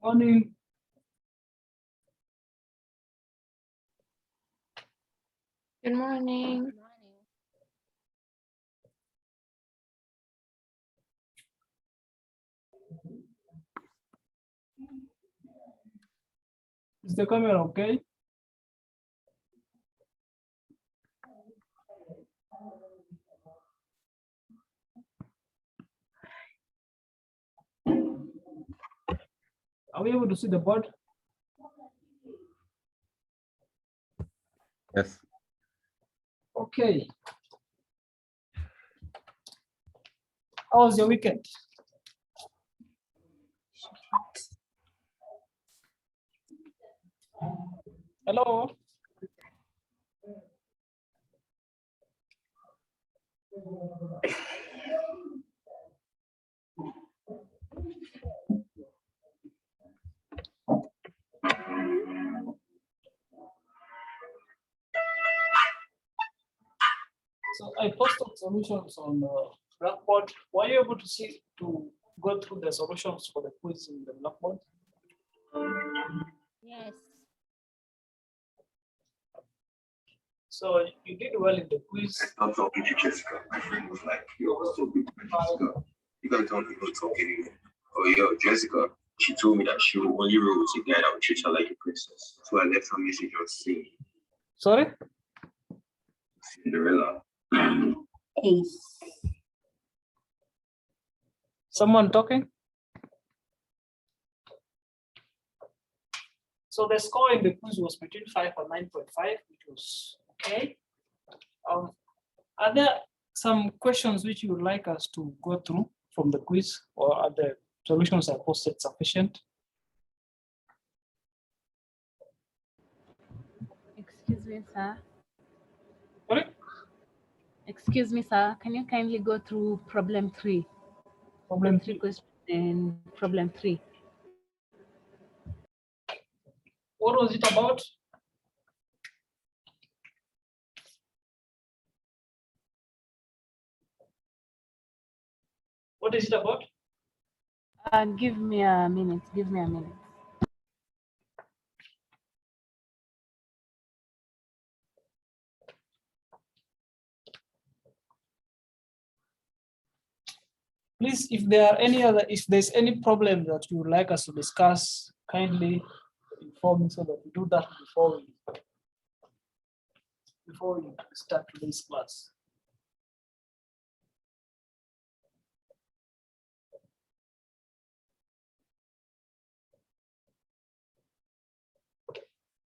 Morning. Good morning. Is the camera okay? Are we able to see the board? Yes. Okay. How was your weekend? Hello. So I posted solutions on Blackboard. Were you able to go through the solutions for the quiz in the Blackboard? Yes. So you did well in the quiz. I stopped talking to Jessica. My friend was like, yo, what's up with Jessica? You guys don't even talk anymore. Oh, yo, Jessica, she told me that she will only roll with a guy that would treat her like a princess. So I left her message on scene. Sorry? Cinderella. Ace. Someone talking? So the score in the quiz was between 5 and 9.5, which was okay. Are there some questions which you would like us to go through from the quiz, or are the solutions I posted sufficient? Excuse me, sir. Sorry? Excuse me, sir. Can you kindly go through problem 3? Problem 3 3. questions in problem 3. What was it about? What is it about? Give me a minute. Give me a minute. Please, if there's any problem that you would like us to discuss, kindly inform me so that we do that before we start today's class.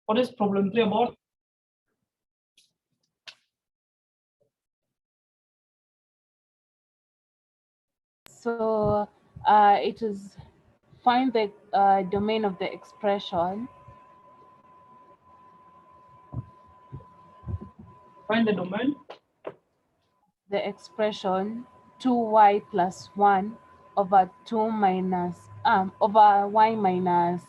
What is problem 3 about? So it is find the domain of the expression. Find the domain. The expression 2y plus 1 over 2 minus over y minus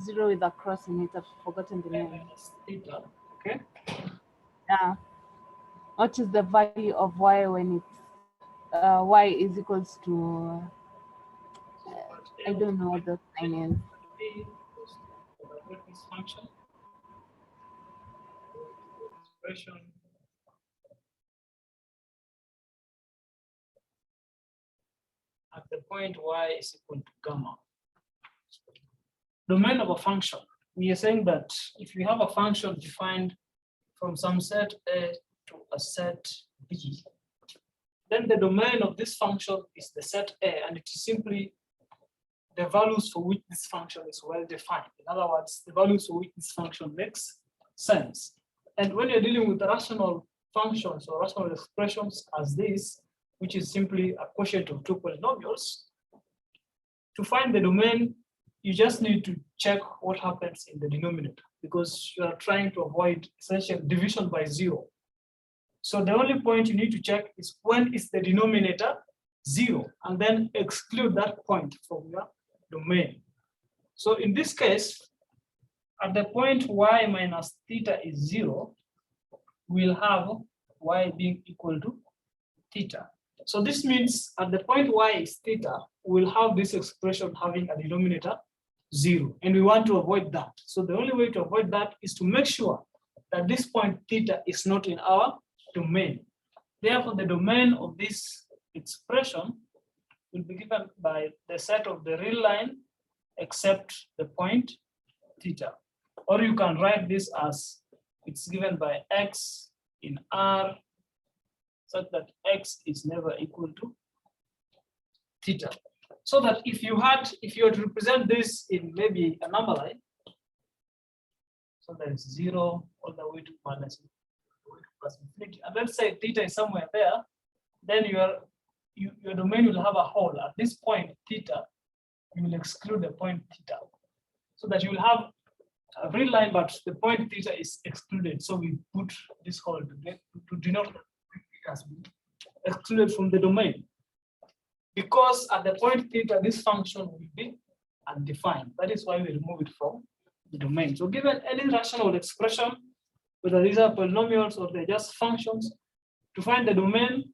0 with a cross in it. I've forgotten the name. Minus theta. Okay. Yeah. What is the value of y when it's y is equals to I don't know what the sign is. This function expression at the point y is equal to gamma. Domain of a function. We are saying that if you have a function defined from some set A to a set B, then the domain of this function is the set A, and it is simply the values for which this function is well defined. In other words, the values for which this function makes sense. And when you're dealing with rational functions or rational expressions as this, which is simply a quotient of two polynomials, to find the domain, you just need to check what happens in the denominator, because you are trying to avoid essentially division by 0. So the only point you need to check is when is the denominator 0, and then exclude that point from your domain. So in this case, at the point y minus theta is 0, we'll have y being equal to theta. So this means at the point y is theta, we'll have this expression having a denominator 0, and we want to avoid that. So the only way to avoid that is to make sure that this point theta is not in our domain. Therefore, the domain of this expression will be given by the set of the real line except the point theta. Or you can write this as it's given by x in R, such that x is never equal to theta. So that if you were to represent this in maybe a number line, so that is 0 all the way to minus infinity, and let's say theta is somewhere there, then your domain will have a hole. At this point theta, you will exclude the point theta, so that you will have a real line, but the point theta is excluded. So we put this hole to denote that it has been excluded from the domain. Because at the point theta, this function will be undefined. That is why we remove it from the domain. So given any rational expression, whether these are polynomials or they're just functions, to find the domain,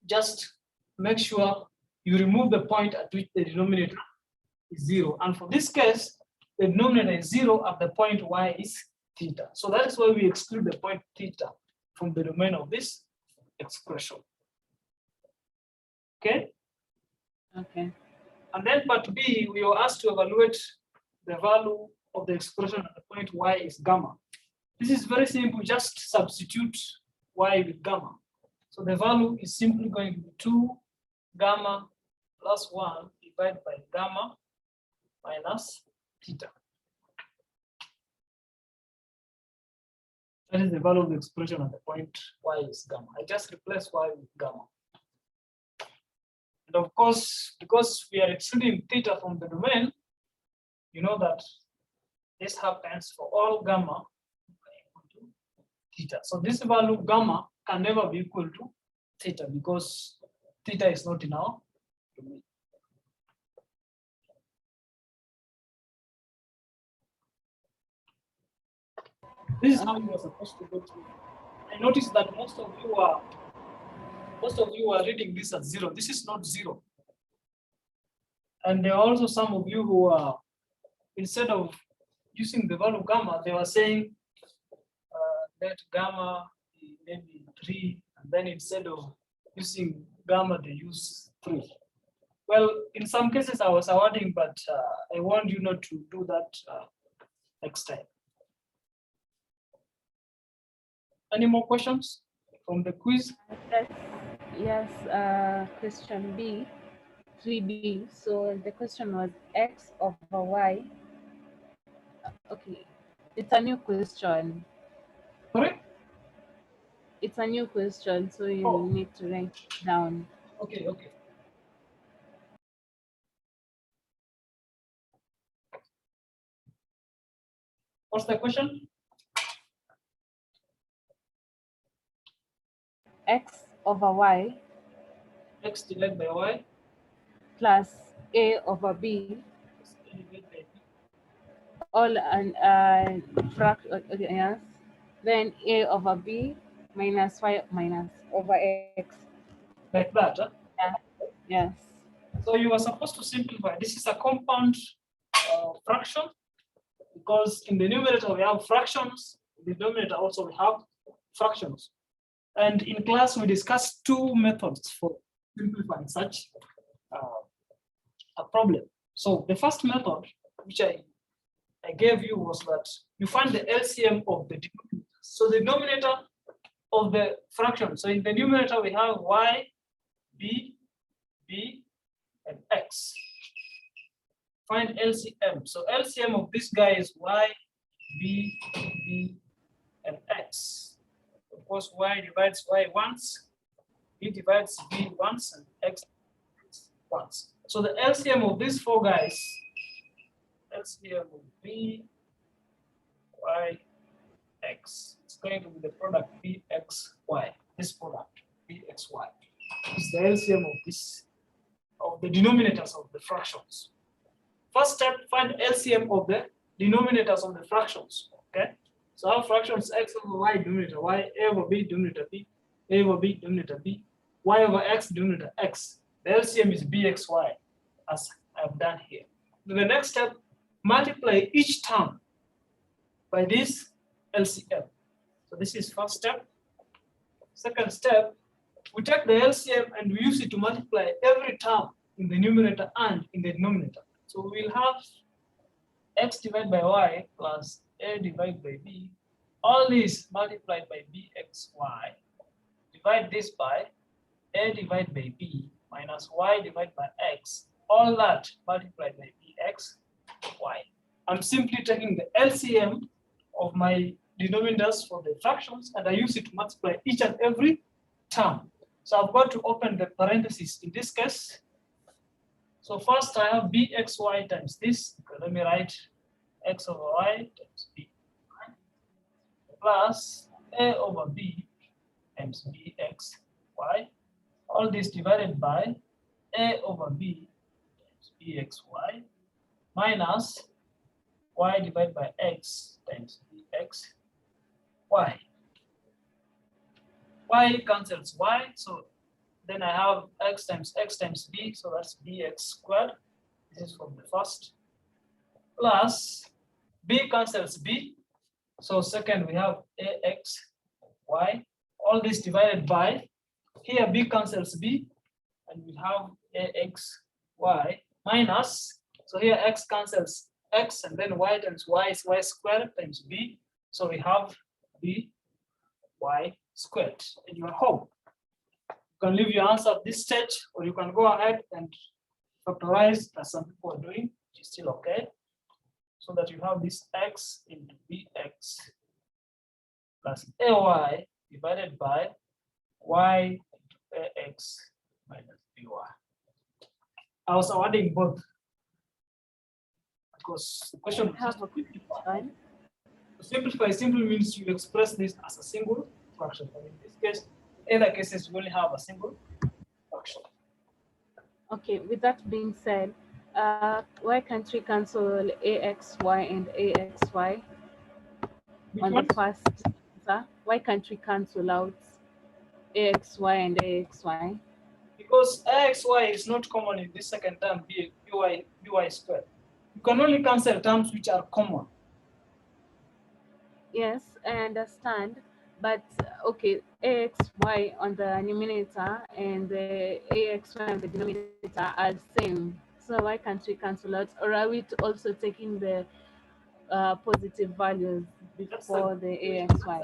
just make sure you remove the point at which the denominator is 0. And for this case, the denominator is 0 at the point y is theta. So that is why we exclude the point theta from the domain of this expression. Okay? Okay. And then part B, we were asked to evaluate the value of the expression at the point y is gamma. This is very simple, just substitute y with gamma. So the value is simply going to be 2 gamma plus 1 divided by gamma minus theta. That is the value of the expression at the point y is gamma. I just replace y with gamma. And of course, because we are excluding theta from the domain, you know that this happens for all gamma equal to theta. So this value gamma can never be equal to theta because theta is not in our domain. This is how you are supposed to go through. I noticed that most of you are reading this as 0. This is not 0. And there are also some of you who are, instead of using the value gamma, they were saying let gamma be maybe 3, and then instead of using gamma, they use 3. Well, in some cases I was awarding, but I want you not to do that next time. Any more questions from the quiz? Yes, question B, 3B. So the question was x over y. Okay, it's a new question. Sorry? It's a new question, so you need to write it down. Okay, okay. What's the question? X over y X divided by y plus a over b, divided by b. all and fraction, okay, yes. Then a over b minus y minus over x. Like that. Huh? Yeah. Yes. So you are supposed to simplify. This is a compound fraction because in the numerator we have fractions. In the denominator also we have fractions. And in class we discussed 2 methods for simplifying such a problem. So the first method, which I gave you, was that you find the LCM of the denominator. So the denominator of the fraction. So in the numerator we have y, b, and x. Find LCM. So LCM of this guy is y, b, and x. Of course, y divides y once, b divides b once, and x once. So the LCM of these 4 guys, LCM of b, y, x, it's going to be the product bxy. This product bxy is the LCM of this, of the denominators of the fractions. First step, find LCM of the denominators of the fractions. Okay. So our fractions x over y denominator y, a over b denominator b, a over b denominator b, y over x denominator x. The LCM is bxy, as I've done here. The next step, multiply each term by this LCM. So this is first step. Second step, we take the LCM and we use it to multiply every term in the numerator and in the denominator. So we'll have x divided by y plus a divided by b. All these multiplied by bxy. Divide this by a divided by b minus y divided by x. All that multiplied by bxy. I'm simply taking the LCM of my denominators for the fractions and I use it to multiply each and every term. So I've got to open the parentheses in this case. So first I have bxy times this. Okay, let me write x over y times b plus a over b times bxy. All this divided by a over b times bxy minus y divided by x times bxy. Y cancels y, so then I have x times b, so that's bx squared. This is from the first. Plus b cancels b, so second we have ax y. All this divided by, here b cancels b, and we have ax y minus, so here x cancels x, and then y times y is y squared times b, so we have b y squared. And you're home. You can leave your answer at this stage, or you can go ahead and factorize as some people are doing, which is still okay. So that you have this x into bx plus ay divided by y into ax minus by. I was adding both because the question was just to simplify simply means you express this as a single fraction. And in this case, in other cases, we only have a single fraction. Okay, with that being said, why can't we cancel axy and axy Which on one? the first answer? Why can't we cancel out axy and axy? Because axy is not common in this second term, by squared. You can only cancel terms which are common. Yes, I understand, but okay, axy on the numerator and the axy on the denominator are same. So why can't we cancel out? Or are we also taking the positive values before the axy?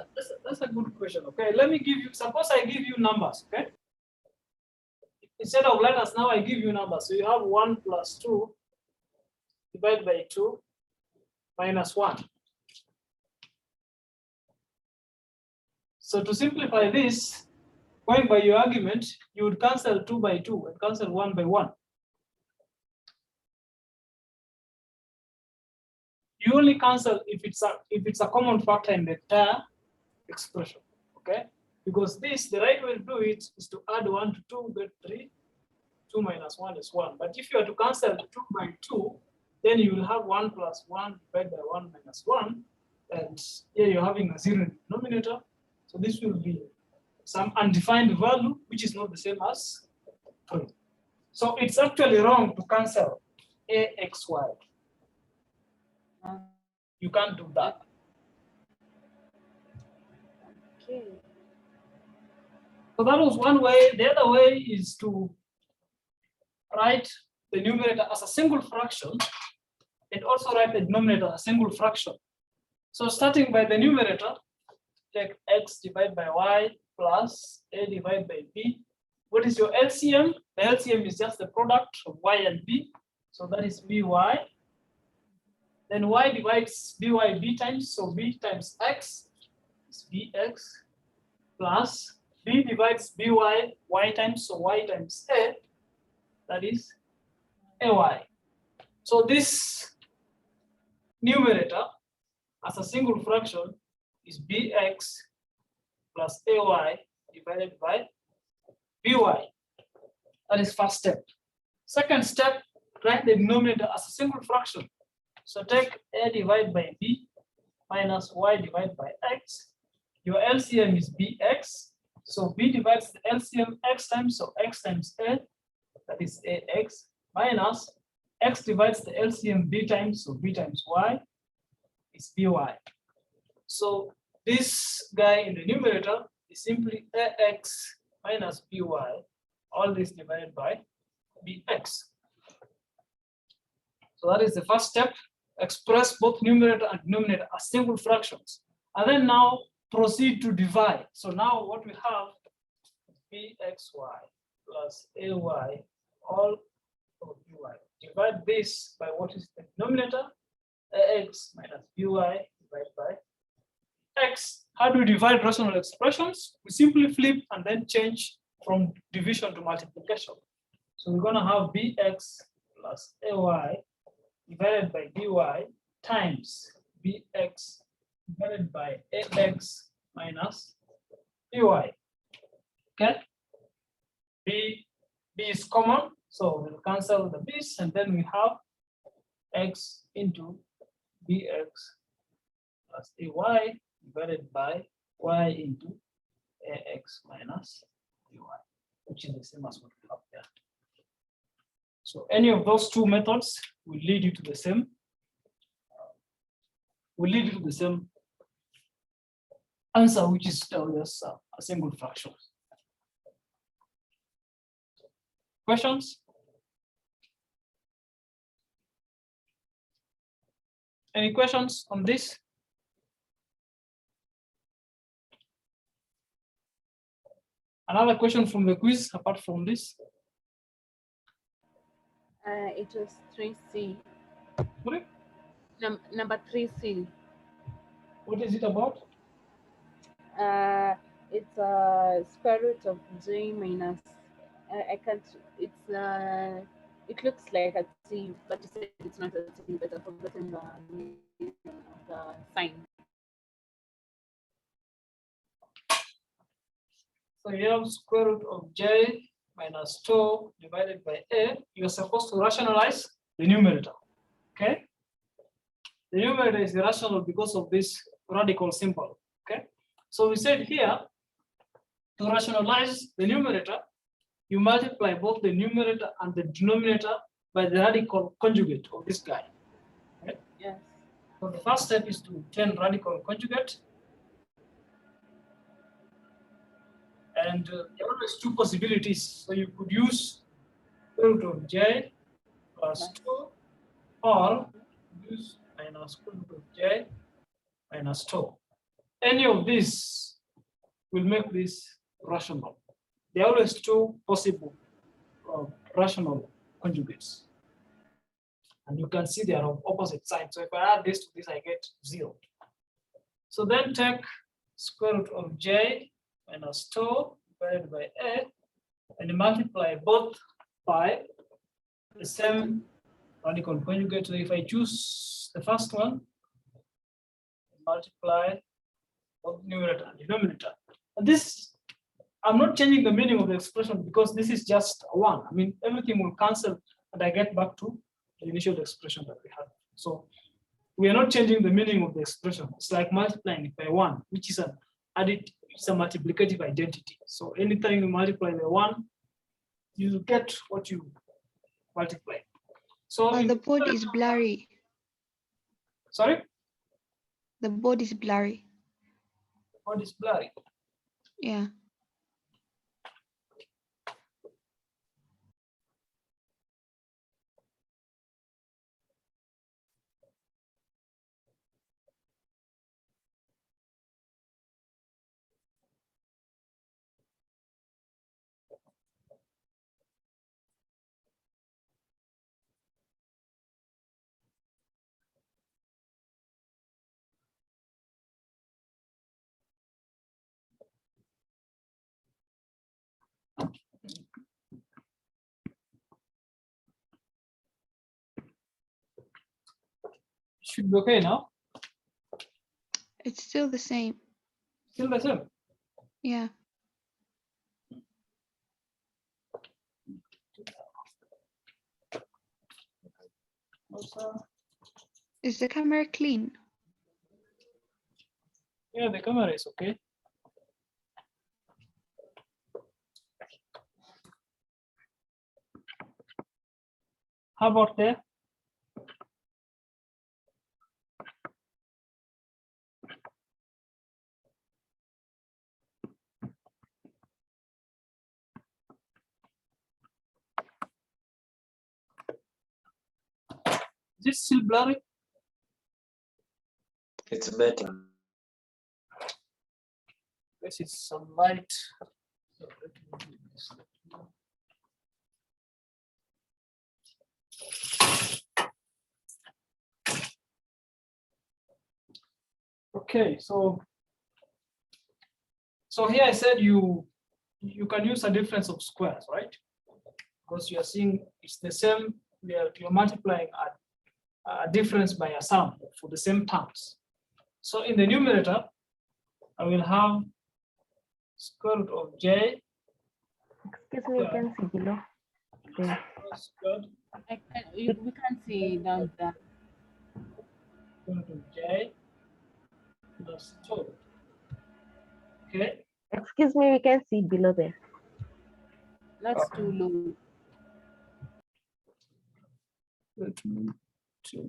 That's a good question. Okay, let me give you, suppose I give you numbers, okay? Instead of letters, now I give you numbers. So you have 1 plus 2 divided by 2 minus 1. So to simplify this, going by your argument, you would cancel 2 by 2 and cancel 1 by 1. You only cancel if it's a common factor in the entire expression, okay? Because this, the right way to do it is to add 1 to 2, get 3. 2 minus 1 is 1. But if you are to cancel 2 by 2, then you will have 1 plus 1 divided by 1 minus 1. And here you're having a 0 in the denominator. So this will be some undefined value, which is not the same as 3. So it's actually wrong to cancel axy. You can't do that. Okay. So that was one way. The other way is to write the numerator as a single fraction and also write the denominator as a single fraction. So starting by the numerator, take x divided by y plus a divided by b. What is your LCM? The LCM is just the product of y and b. So that is by. Then y divides by b times, so b times x is bx plus b divides by y times, so y times a, that is ay. So this numerator as a single fraction is bx plus ay divided by by. That is first step. Second step, write the denominator as a single fraction. So take a divided by b minus y divided by x. Your LCM is bx. So B divides the LCM X times, so X times A, that is AX, minus X divides the LCM B times, so B times Y is BY. So this guy in the numerator is simply AX minus BY, all this divided by BX. So that is the first step. Express both numerator and denominator as single fractions. And then now proceed to divide. So now what we have is BXY plus AY all of BY. Divide this by what is the denominator? AX minus BY divided by X. How do we divide rational expressions? We simply flip and then change from division to multiplication. So we're going to have BX plus AY divided by BY times BX divided by AX minus BY. Okay? B is common, so we'll cancel the B's, and then we have X into BX plus AY divided by Y into AX minus BY, which is the same as what we have there. So any of those two methods will lead you to the same, answer, which is just a single fraction. Questions? Any questions on this? Another question from the quiz apart from this? It was 3C. Sorry? Number 3C. What is it about? It's a square root of J minus. I can't. It's it looks like a T, but you said it's not a T. But I've forgotten the sign. So you have square root of J minus 2 divided by A. You're supposed to rationalize the numerator. Okay? The numerator is irrational because of this radical symbol. Okay? So we said here, to rationalize the numerator, you multiply both the numerator and the denominator by the radical conjugate of this guy. Okay? Yes. So the first step is to obtain radical conjugate. And there are always two possibilities. So you could use square root of J plus 2, or use minus square root of J minus 2. Any of these will make this rational. There are always two possible rational conjugates. And you can see they are of opposite sides. So if I add this to this, I get 0. So then take square root of J minus 2 divided by A, and multiply both by the same radical conjugate. So if I choose the first one, multiply both numerator and denominator. And this, I'm not changing the meaning of the expression because this is just 1. I mean, everything will cancel and I get back to the initial expression that we had. So we are not changing the meaning of the expression. It's like multiplying it by 1, which is an added, it's a multiplicative identity. So anytime you multiply by 1, you get what you multiply. So the board is blurry. Sorry? The board is blurry. The board is blurry. Yeah. Should be okay now. It's still the same. Still the same. Yeah. Is the camera clean? Yeah, the camera is okay. How about there? Is this still blurry? It's better. This is some light. So let me do this. Okay, so here I said you can use a difference of squares, right? Because you are seeing it's the same. You're multiplying a difference by a sum for the same terms. So in the numerator, I will have square root of j. Excuse me, you can see below. There. Squared We can't see down there. square root of j plus 2. Okay. Excuse me, we can see below there. That's too low. Let me check.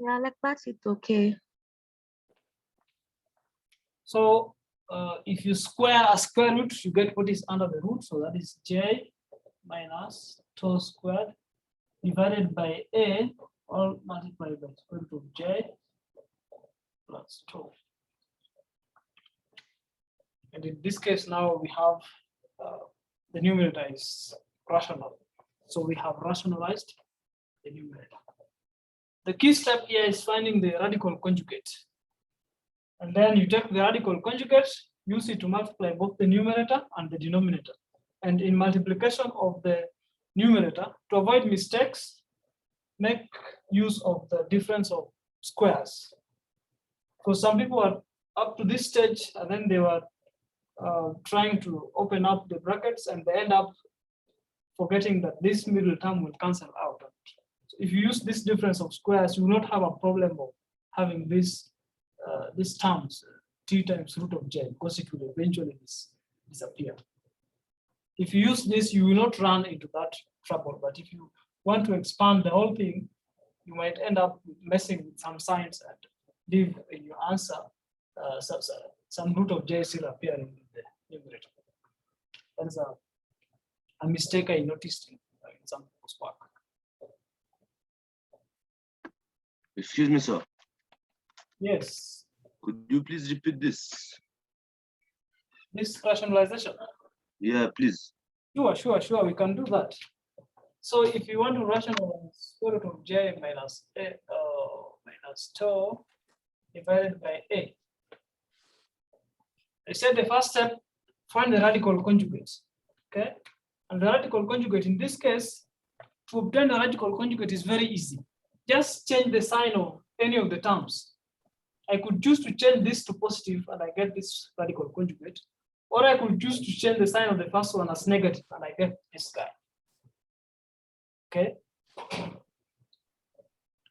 Yeah, like that, it's okay. So if you square a square root, you get what is under the root. So that is j minus 2 squared divided by a, all multiplied by square root of j plus 2. And in this case, now we have the numerator is rational. So we have rationalized the numerator. The key step here is finding the radical conjugate. And then you take the radical conjugate, use it to multiply both the numerator and the denominator. And in multiplication of the numerator, to avoid mistakes, make use of the difference of squares. So some people are up to this stage and then they were trying to open up the brackets and they end up forgetting that this middle term will cancel out. So if you use this difference of squares, you will not have a problem of having these terms, t times root of j, because it will eventually disappear. If you use this, you will not run into that trouble. But if you want to expand the whole thing, you might end up messing with some signs and leave in your answer some root of j still appearing in the numerator. That's a mistake I noticed in some people's work. Excuse me, sir. Yes, Could you please repeat this? this rationalization. Yeah, please. Sure, we can do that. So if you want to rationalize square root of j minus a minus 2 divided by a, I said the first step, find the radical conjugate. Okay, and the radical conjugate in this case, to obtain the radical conjugate is very easy. Just change the sign of any of the terms. I could choose to change this to positive and I get this radical conjugate, or I could choose to change the sign of the first one as negative and I get this guy. Okay.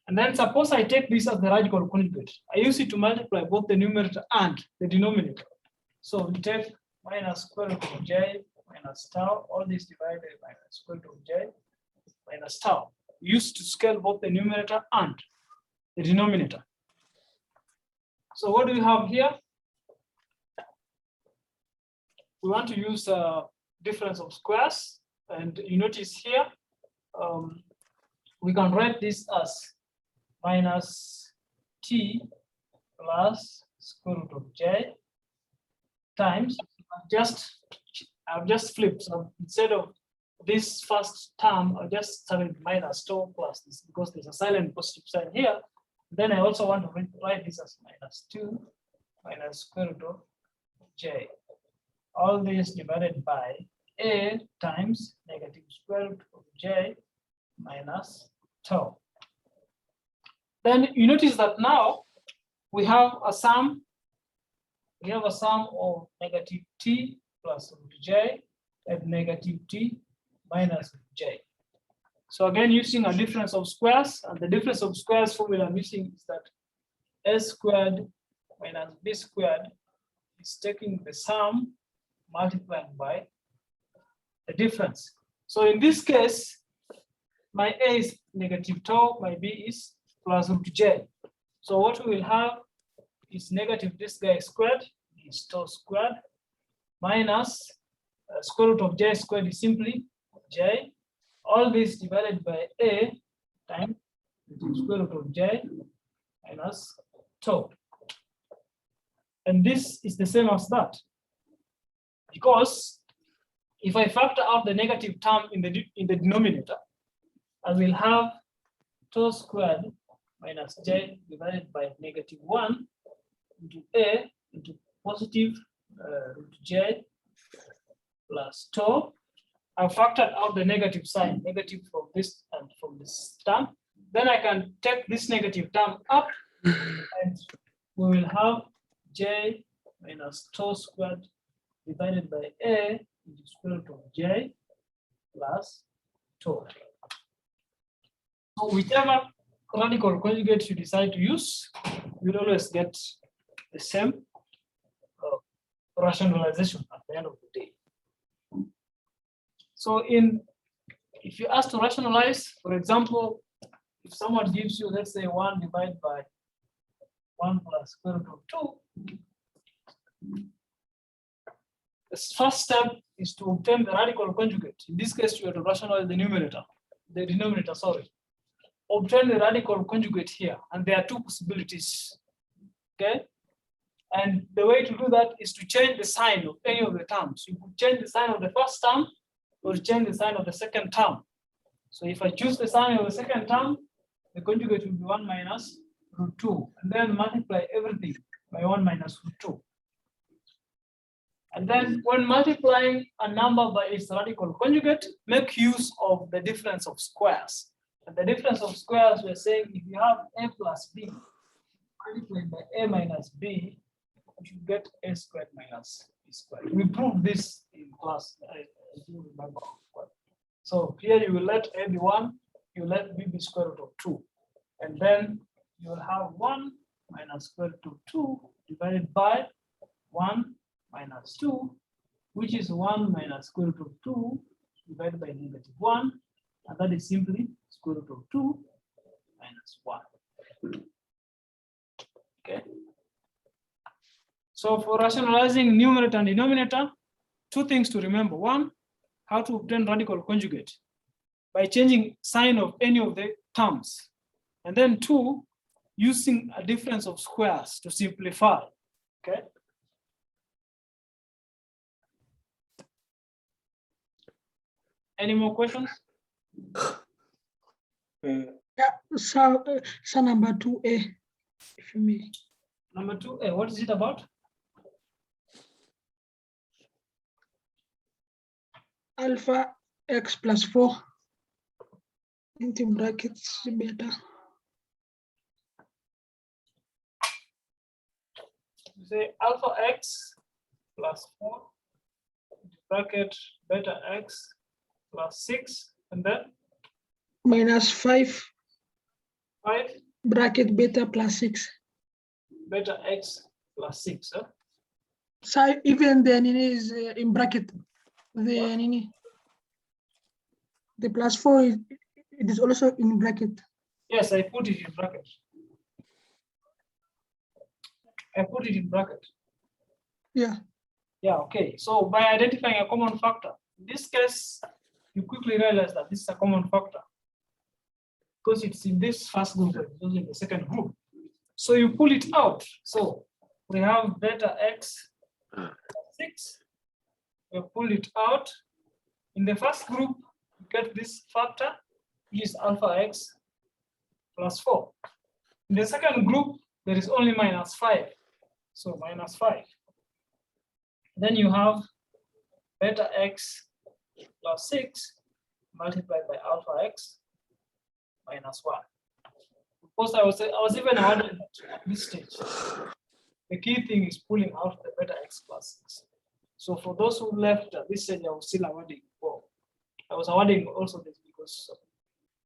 And then suppose I take this as the radical conjugate. I use it to multiply both the numerator and the denominator. So we take minus square root of j minus tau, all this divided by square root of j minus tau. We use to scale both the numerator and the denominator. So what do we have here? We want to use a difference of squares, and you notice here, we can write this as minus t plus square root of j times, I've just flipped. So instead of this first term, I just started minus 2 plus this because there's a silent positive sign here. Then I also want to write this as minus 2 minus square root of j. All this divided by a times negative square root of j minus tau. Then you notice that now we have a sum. We have a sum of negative t plus root j and negative t minus j. So again, using a difference of squares, and the difference of squares formula I'm using is that A squared minus B squared is taking the sum multiplied by the difference. So in this case, my A is negative tau, my B is plus root j. So what we will have is negative this guy squared is tau squared minus square root of j squared is simply j. All this divided by A times square root of j minus tau. And this is the same as that. Because if I factor out the negative term in the denominator, I will have tau squared minus j divided by negative 1 into A into positive root j plus tau. I've factored out the negative sign, negative from this and from this term. Then I can take this negative term up and we will have j minus tau squared divided by A into square root of j plus tau. So whichever radical conjugate you decide to use, you'll always get the same rationalization at the end of the day. So if you ask to rationalize, for example, if someone gives you, let's say 1 divided by 1 plus square root of 2, the first step is to obtain the radical conjugate. In this case, you have to rationalize the denominator, sorry. Obtain the radical conjugate here, and there are two possibilities, okay? And the way to do that is to change the sign of any of the terms. You could change the sign of the first term or change the sign of the second term. So if I choose the sign of the second term, the conjugate will be 1 minus root 2, and then multiply everything by 1 minus root 2. And then when multiplying a number by its radical conjugate, make use of the difference of squares. And the difference of squares, we're saying if you have A plus B multiplied by A minus B, you should get A squared minus B squared. We proved this in class, I do remember. So here you will let A be 1, you let B be square root of 2. And then you will have 1 minus square root of 2 divided by 1 minus 2, which is 1 minus square root of 2 divided by negative 1, and that is simply square root of 2 minus 1. Okay. So for rationalizing numerator and denominator, two things to remember. One, how to obtain radical conjugate by changing sign of any of the terms. And then two, using a difference of squares to simplify. Okay. Any more questions? So number 2A, if you may. Number 2A, what is it about? Alpha x plus 4 into brackets beta. You say alpha x plus 4 bracket beta x plus 6, and then Minus 5 5 bracket beta plus 6. beta x plus 6. Huh? So even the nini is in bracket. The nini, the plus 4 it is also in bracket. Yes, I put it in bracket. I put it in bracket. Yeah. Yeah, okay. So by identifying a common factor, in this case, you quickly realize that this is a common factor because it's in this first group and it's in the second group. So you pull it out. So we have beta x 6. We pull it out. In the first group, you get this factor, which is alpha x plus 4. In the second group, there is only minus 5. So minus 5. Then you have beta x plus 6 multiplied by alpha x minus 1. Of course, I was even awarded at this stage. The key thing is pulling out the beta x plus 6. So for those who left at this stage, I was still awarding 4. I was awarding also this because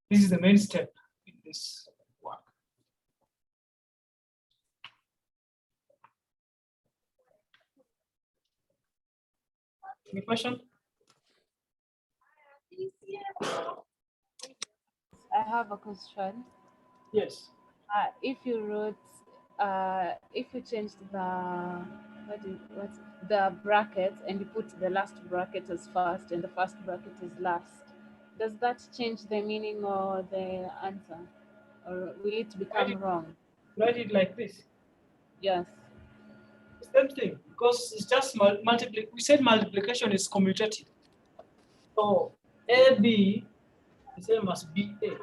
this is the main step in this work. Any question? I have a question. Yes. If you wrote, if you changed the brackets and you put the last bracket as first and the first bracket is last, does that change the meaning or the answer, or will it become wrong? Write it like this. Yes. Same thing, because it's just multiplication. We said multiplication is commutative. So AB the same as BA.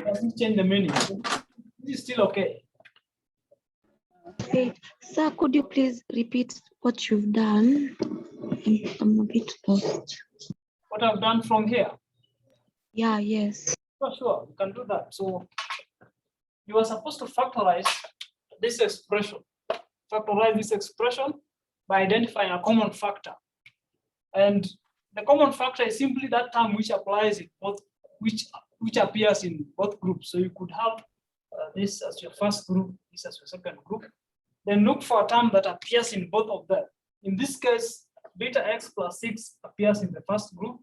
Doesn't change the meaning. This is still okay. Okay. Sir, could you please repeat what you've done? I'm a bit lost. What I've done from here. Yeah, yes. Sure, you can do that. So you are supposed to factorize this expression. Factorize this expression by identifying a common factor. And the common factor is simply that term which applies in both, which appears in both groups. So you could have this as your first group, this as your second group. Then look for a term that appears in both of them. In this case, beta x plus 6 appears in the first group,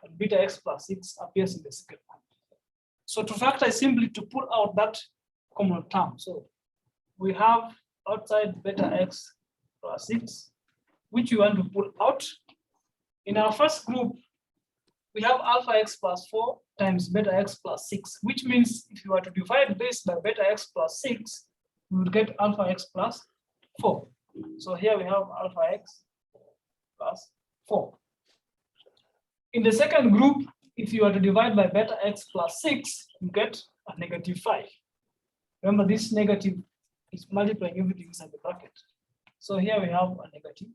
and beta x plus 6 appears in the second group. So to factor is simply to pull out that common term. So we have outside beta x plus 6, which we want to pull out. In our first group, we have alpha x plus 4 times beta x plus 6, which means if you were to divide this by beta x plus 6, we would get alpha x plus 4. So here we have alpha x plus 4. In the second group, if you were to divide by beta x plus 6, you get a negative 5. Remember, this negative is multiplying everything inside the bracket. So here we have a negative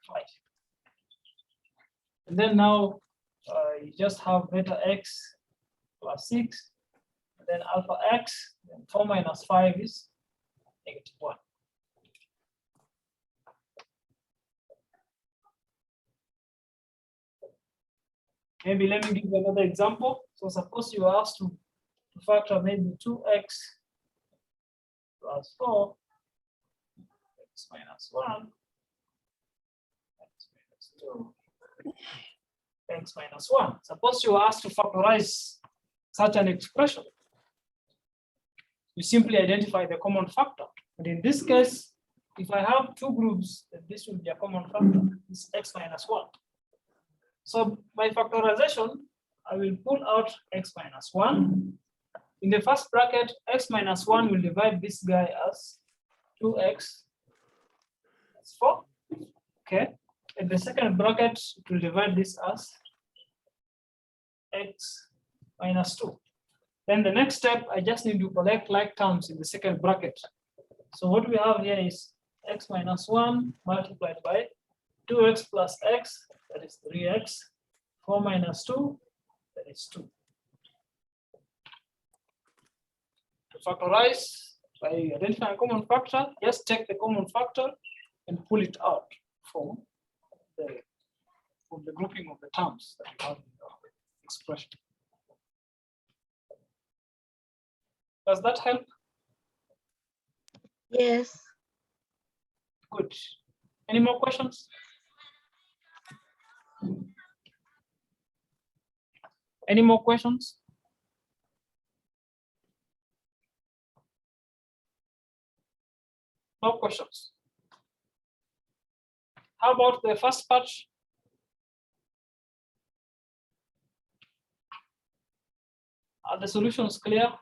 5. And then now you just have beta x plus 6, and then alpha x, then 4 minus 5 is negative 1. Maybe let me give you another example. So suppose you are asked to factor maybe 2x plus 4, x minus 1, x minus 2, x minus 1. Suppose you are asked to factorize such an expression. You simply identify the common factor. But in this case, if I have two groups, then this will be a common factor. It's x minus 1. So by factorization, I will pull out x minus 1. In the first bracket, x minus 1 will divide this guy as 2x plus 4. Okay. In the second bracket, it will divide this as x minus 2. Then the next step, I just need to collect like terms in the second bracket. So what we have here is x minus 1 multiplied by 2x plus x, that is 3x, 4 minus 2, that is 2. To factorize, by identifying a common factor, just take the common factor and pull it out from the grouping of the terms that you have in the expression. Does that help? Yes. Good. Any more questions? Any more questions? No questions. How about the first part? Are the solutions clear?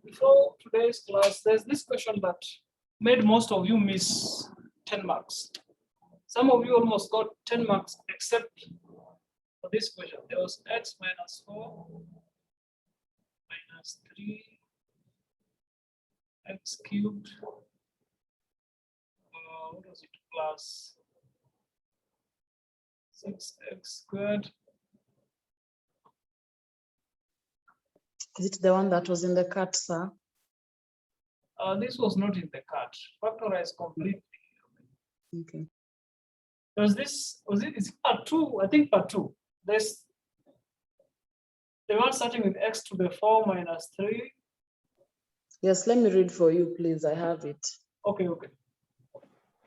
Before today's class, there's this question that made most of you miss 10 marks. Some of you almost got 10 marks, except for this question. There was x minus 4 minus 3 x cubed. What was it? Plus 6x squared. Is it the one that was in the cut, sir? This was not in the card. Factorize completely. Okay. Was it? It's part 2. I think part 2. There's the one starting with x to the 4 minus 3. Yes, let me read for you, please. I have it. Okay, okay.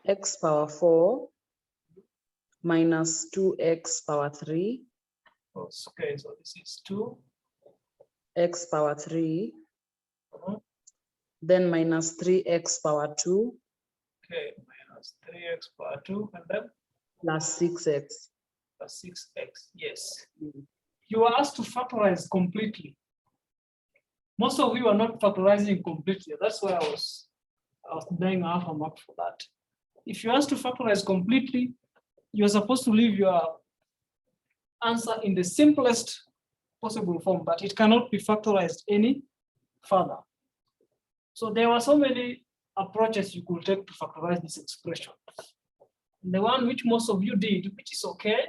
X power 4 minus 2x power 3, Okay, so this is 2. x power 3, Uh-huh. then minus 3x power 2, Okay, minus 3x power 2, and then plus 6x. plus 6x. Yes. You are asked to factorize completely. Most of you are not factorizing completely. That's why I was doing half a mark for that. If you're asked to factorize completely, you're supposed to leave your answer in the simplest possible form, but it cannot be factorized any further. So there were so many approaches you could take to factorize this expression. And the one which most of you did, which is okay,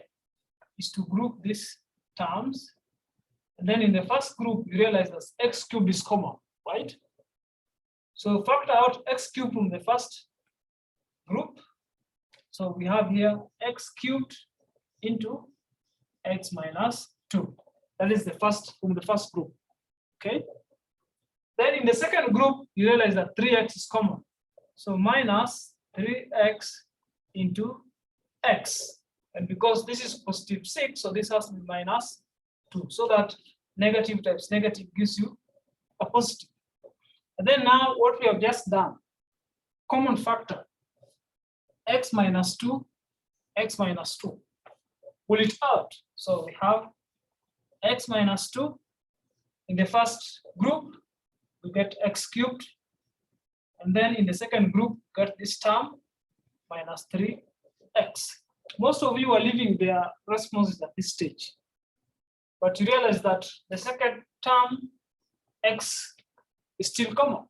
is to group these terms. And then in the first group, you realize that x cubed is common, right? So factor out x cubed from the first group. So we have here x cubed into x minus 2. That is the first from the first group. Okay. Then in the second group, you realize that 3x is common. So minus 3x into x. And because this is positive 6, so this has to be minus 2. So that negative times negative gives you a positive. And then now what we have just done, common factor, x minus 2, x minus 2. Pull it out. So we have x minus 2. In the first group, we get x cubed. And then in the second group, get this term, minus 3x. Most of you are leaving their responses at this stage. But you realize that the second term, x, is still common.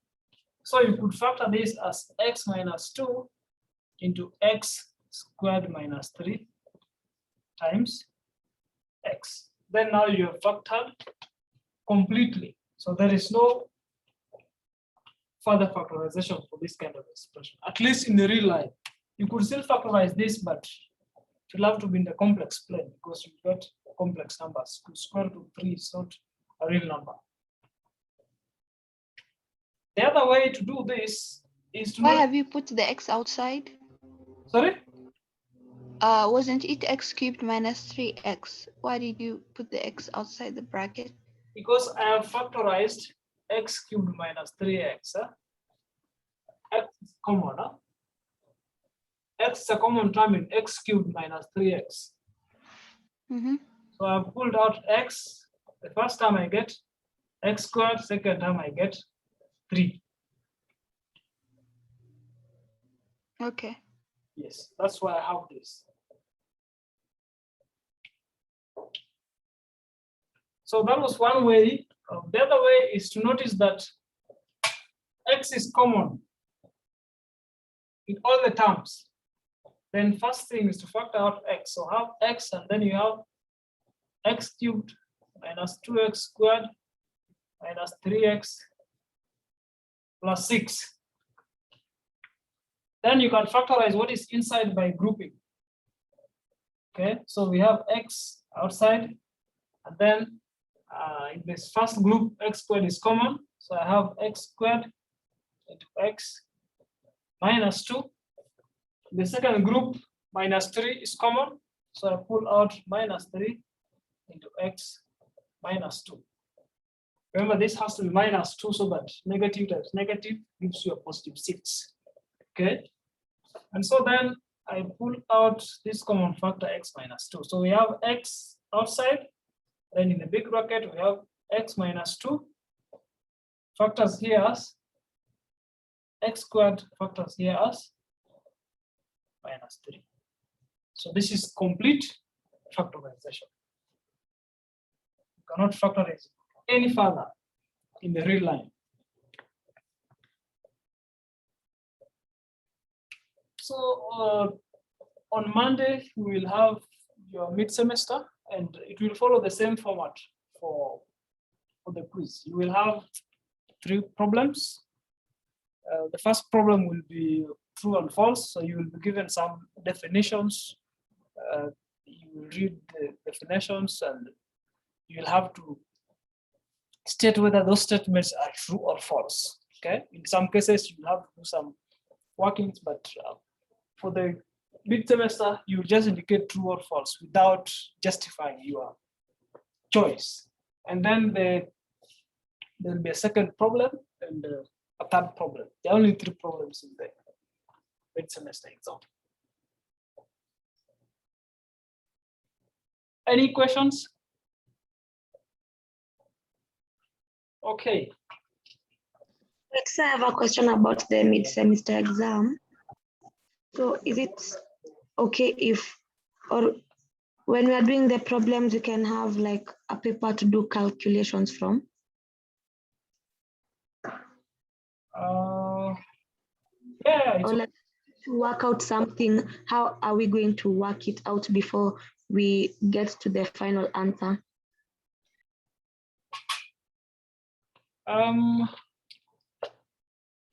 So you could factor this as x minus 2 into x squared minus 3 times x. Then now you have factored completely. So there is no further factorization for this kind of expression, at least in the real life. You could still factorize this, but it will have to be in the complex plane because you get complex numbers. Square root of 3 is not a real number. The other way to do this is to Why have you put the x outside? Sorry? Wasn't it x cubed minus 3x? Why did you put the x outside the bracket? Because I have factorized x cubed minus 3x. X is common. X is a common term in x cubed minus 3x. Mm-hmm. So I've pulled out x. The first time I get x squared, second time I get 3. Okay. Yes, that's why I have this. So that was one way. The other way is to notice that x is common in all the terms. Then first thing is to factor out x. So have x and then you have x cubed minus 2x squared minus 3x plus 6. Then you can factorize what is inside by grouping. Okay, so we have x outside, and then in this first group, x squared is common. So I have x squared into x minus 2. In the second group, minus 3 is common. So I pull out minus 3 into x minus 2. Remember, this has to be minus 2 so that negative times negative gives you a positive 6. Okay. And so then I pull out this common factor x minus 2. So we have x outside. Then in the big bracket, we have x minus 2. Factors here as x squared, factors here as minus 3. So this is complete factorization. You cannot factorize any further in the real line. So on Monday, we will have your mid-semester, and it will follow the same format for the quiz. You will have 3 problems. The first problem will be true and false. So you will be given some definitions. You will read the definitions and you'll have to state whether those statements are true or false. Okay. In some cases, you have to do some workings, but for the mid semester, you just indicate true or false without justifying your choice. And then there'll be a second problem and a third problem. There are only 3 problems in the mid semester exam. Any questions? Okay. Next, I have a question about the mid-semester exam. So is it okay if, or when we are doing the problems, we can have like a paper to do calculations from? Yeah. Or like to work out something, how are we going to work it out before we get to the final answer?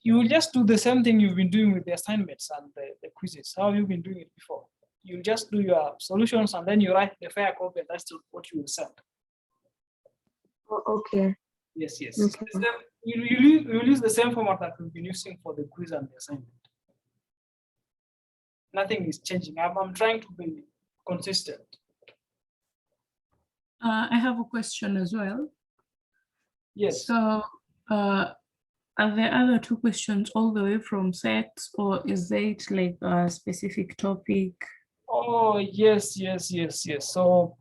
You will just do the same thing you've been doing with the assignments and the quizzes. How have you been doing it before? You just do your solutions and then you write the fair copy, and that's what you will send. Oh, okay. Yes, yes. Okay. You will use the same format that we've been using for the quiz and the assignment. Nothing is changing. I'm trying to be consistent. I have a question as well. Yes. So are the other 2 questions all the way from sets, or is it like a specific topic? Oh, yes. So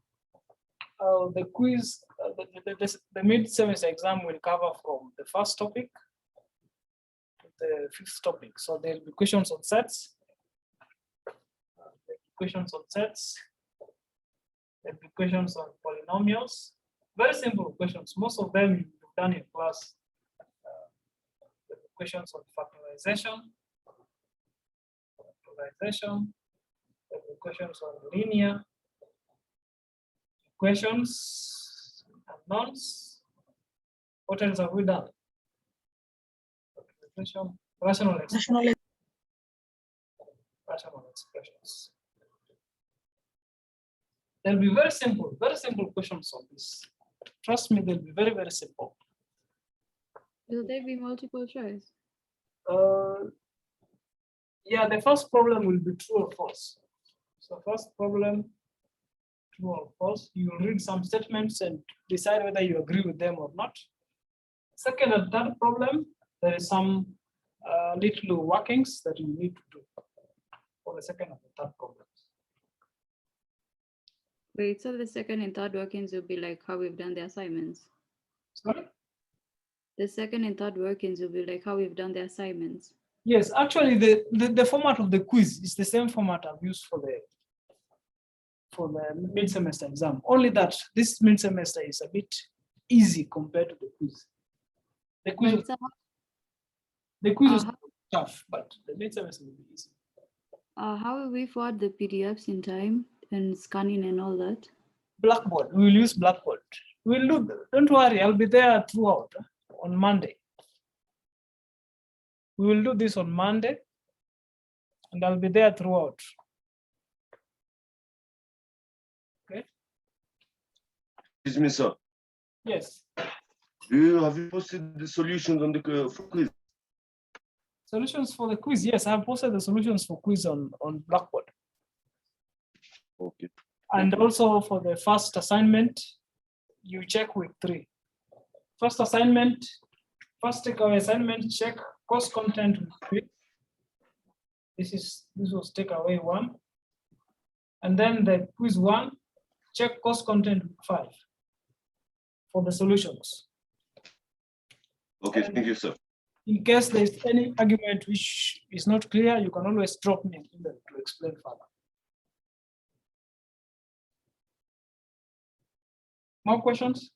the quiz, the mid-semester exam will cover from the first topic to the 5th topic. So there'll be questions on sets. Questions on sets. There'll be questions on polynomials. Very simple questions. Most of them you've done in class. Questions on factorization. There'll be questions on linear. Questions and nonce. What else have we done? Rational expressions. They'll be very simple questions on this. Trust me, they'll be very, very simple. Will they be multiple choice? Yeah, the first problem will be true or false. So first problem, true or false. You will read some statements and decide whether you agree with them or not. Second and third problem, there is some little workings that you need to do for the second and the third problems. Wait, so the second and third workings will be like how we've done the assignments? Sorry? The second and third workings will be like how we've done the assignments. Yes, actually the format of the quiz is the same format I've used for the mid-semester exam. Only that this mid-semester is a bit easy compared to the quiz. The quiz is tough, but the mid-semester will be easy. How will we forward the PDFs in time and scanning and all that? Blackboard, we will use Blackboard. We'll do, don't worry, I'll be there throughout on Monday. We will do this on Monday and I'll be there throughout. Okay. Excuse me, sir. Yes. Have you posted the solutions on the quiz? Solutions for the quiz? Yes, I have posted the solutions for quiz on Blackboard. Okay. And also for the first assignment, you check week 3. First assignment, first takeaway assignment, check course content week 3. This was takeaway 1. And then the quiz 1, check course content week 5 for the solutions. Okay, thank you, sir. In case there's any argument which is not clear, you can always drop me an email to explain further. More questions?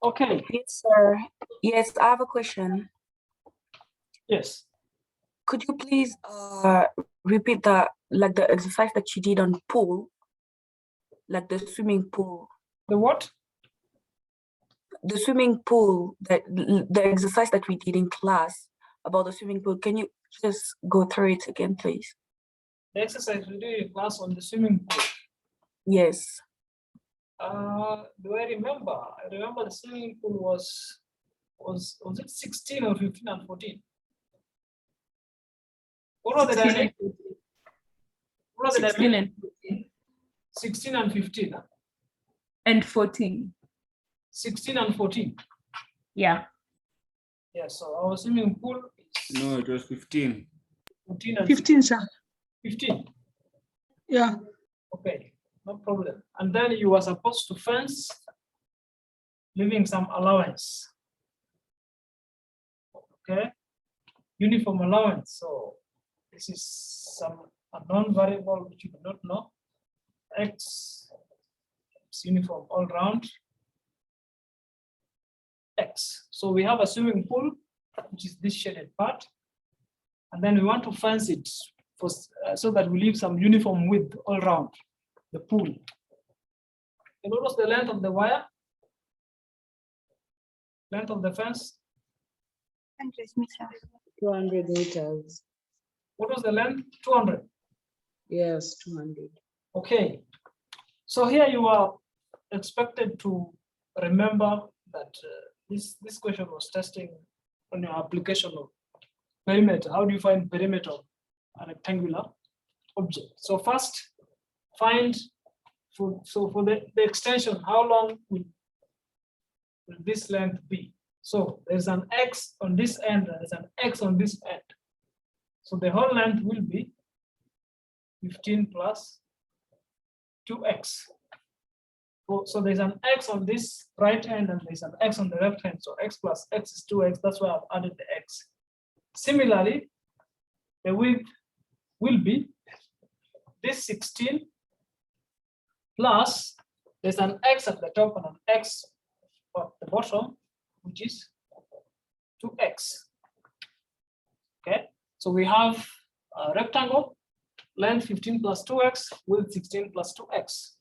Okay. Yes, sir. Yes, I have a question. Yes. Could you please repeat the exercise that you did on pool, like the swimming pool? The what? the swimming pool, the exercise that we did in class about the swimming pool, can you just go through it again, please? The exercise we did in class on the swimming pool. Yes. Do I remember? I remember the swimming pool was it 16 or 15 and 14? What are the 16 and dimensions? What are the 16 dimensions? and 14. 16 and 15. And 14. 16 and 14. Yeah. Yeah, so our swimming pool is No, it was 15. 14 and 15, sir. 15. Yeah. Okay, no problem. And then you were supposed to fence, leaving some allowance. Okay, uniform allowance. So this is a known variable which you do not know. X is uniform all round. X. So we have a swimming pool, which is this shaded part, and then we want to fence it for, so that we leave some uniform width all around the pool. And what was the length of the wire? Length of the fence? 100 meters. 200 meters. What was the length? 200. Yes, 200. Okay. So here you are expected to remember that this question was testing on your application of perimeter. How do you find perimeter of a rectangular object? So first, find for the extension, how long will this length be? So there's an X on this end, there's an X on this end. So the whole length will be 15 plus 2x. So there's an X on this right hand and there's an X on the left hand. So X plus X is 2x. That's why I've added the X. Similarly, the width will be this 16 plus there's an X at the top and an X at the bottom, which is 2x. Okay, so we have a rectangle, length 15 plus 2x, width 16 plus 2x.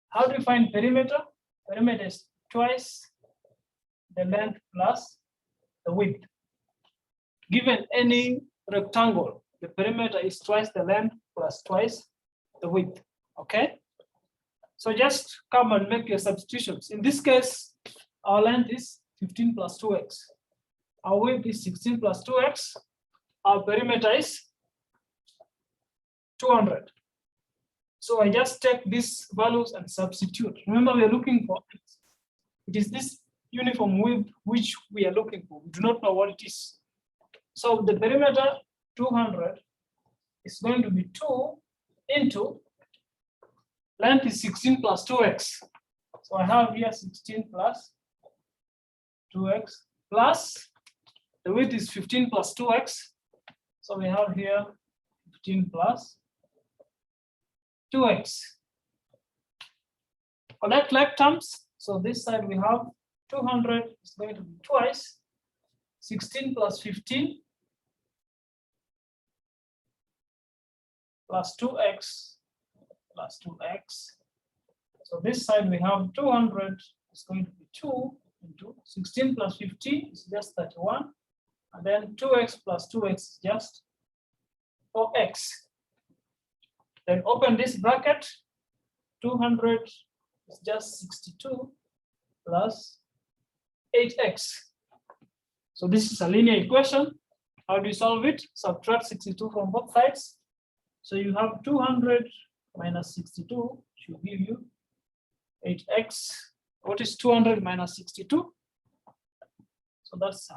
How do you find perimeter? Perimeter is twice the length plus the width. Given any rectangle, the perimeter is twice the length plus twice the width. Okay? So just come and make your substitutions. In this case, our length is 15 plus 2x. Our width is 16 plus 2x. Our perimeter is 200. So I just take these values and substitute. Remember, we are looking for X. It is this uniform width which we are looking for. We do not know what it is. So the perimeter 200 is going to be 2 into length is 16 plus 2x. So I have here 16 plus 2x plus the width is 15 plus 2x. So we have here 15 plus 2x. Collect like terms. So this side we have 200 is going to be twice 16 plus 15 plus 2x plus 2x. So this side we have 200 is going to be 2 into 16 plus 15 is just 31. And then 2x plus 2x is just 4x. Then open this bracket, 200 is just 62 plus 8x. So this is a linear equation. How do you solve it? Subtract 62 from both sides. So you have 200 minus 62 should give you 8x. What is 200 minus 62? So that's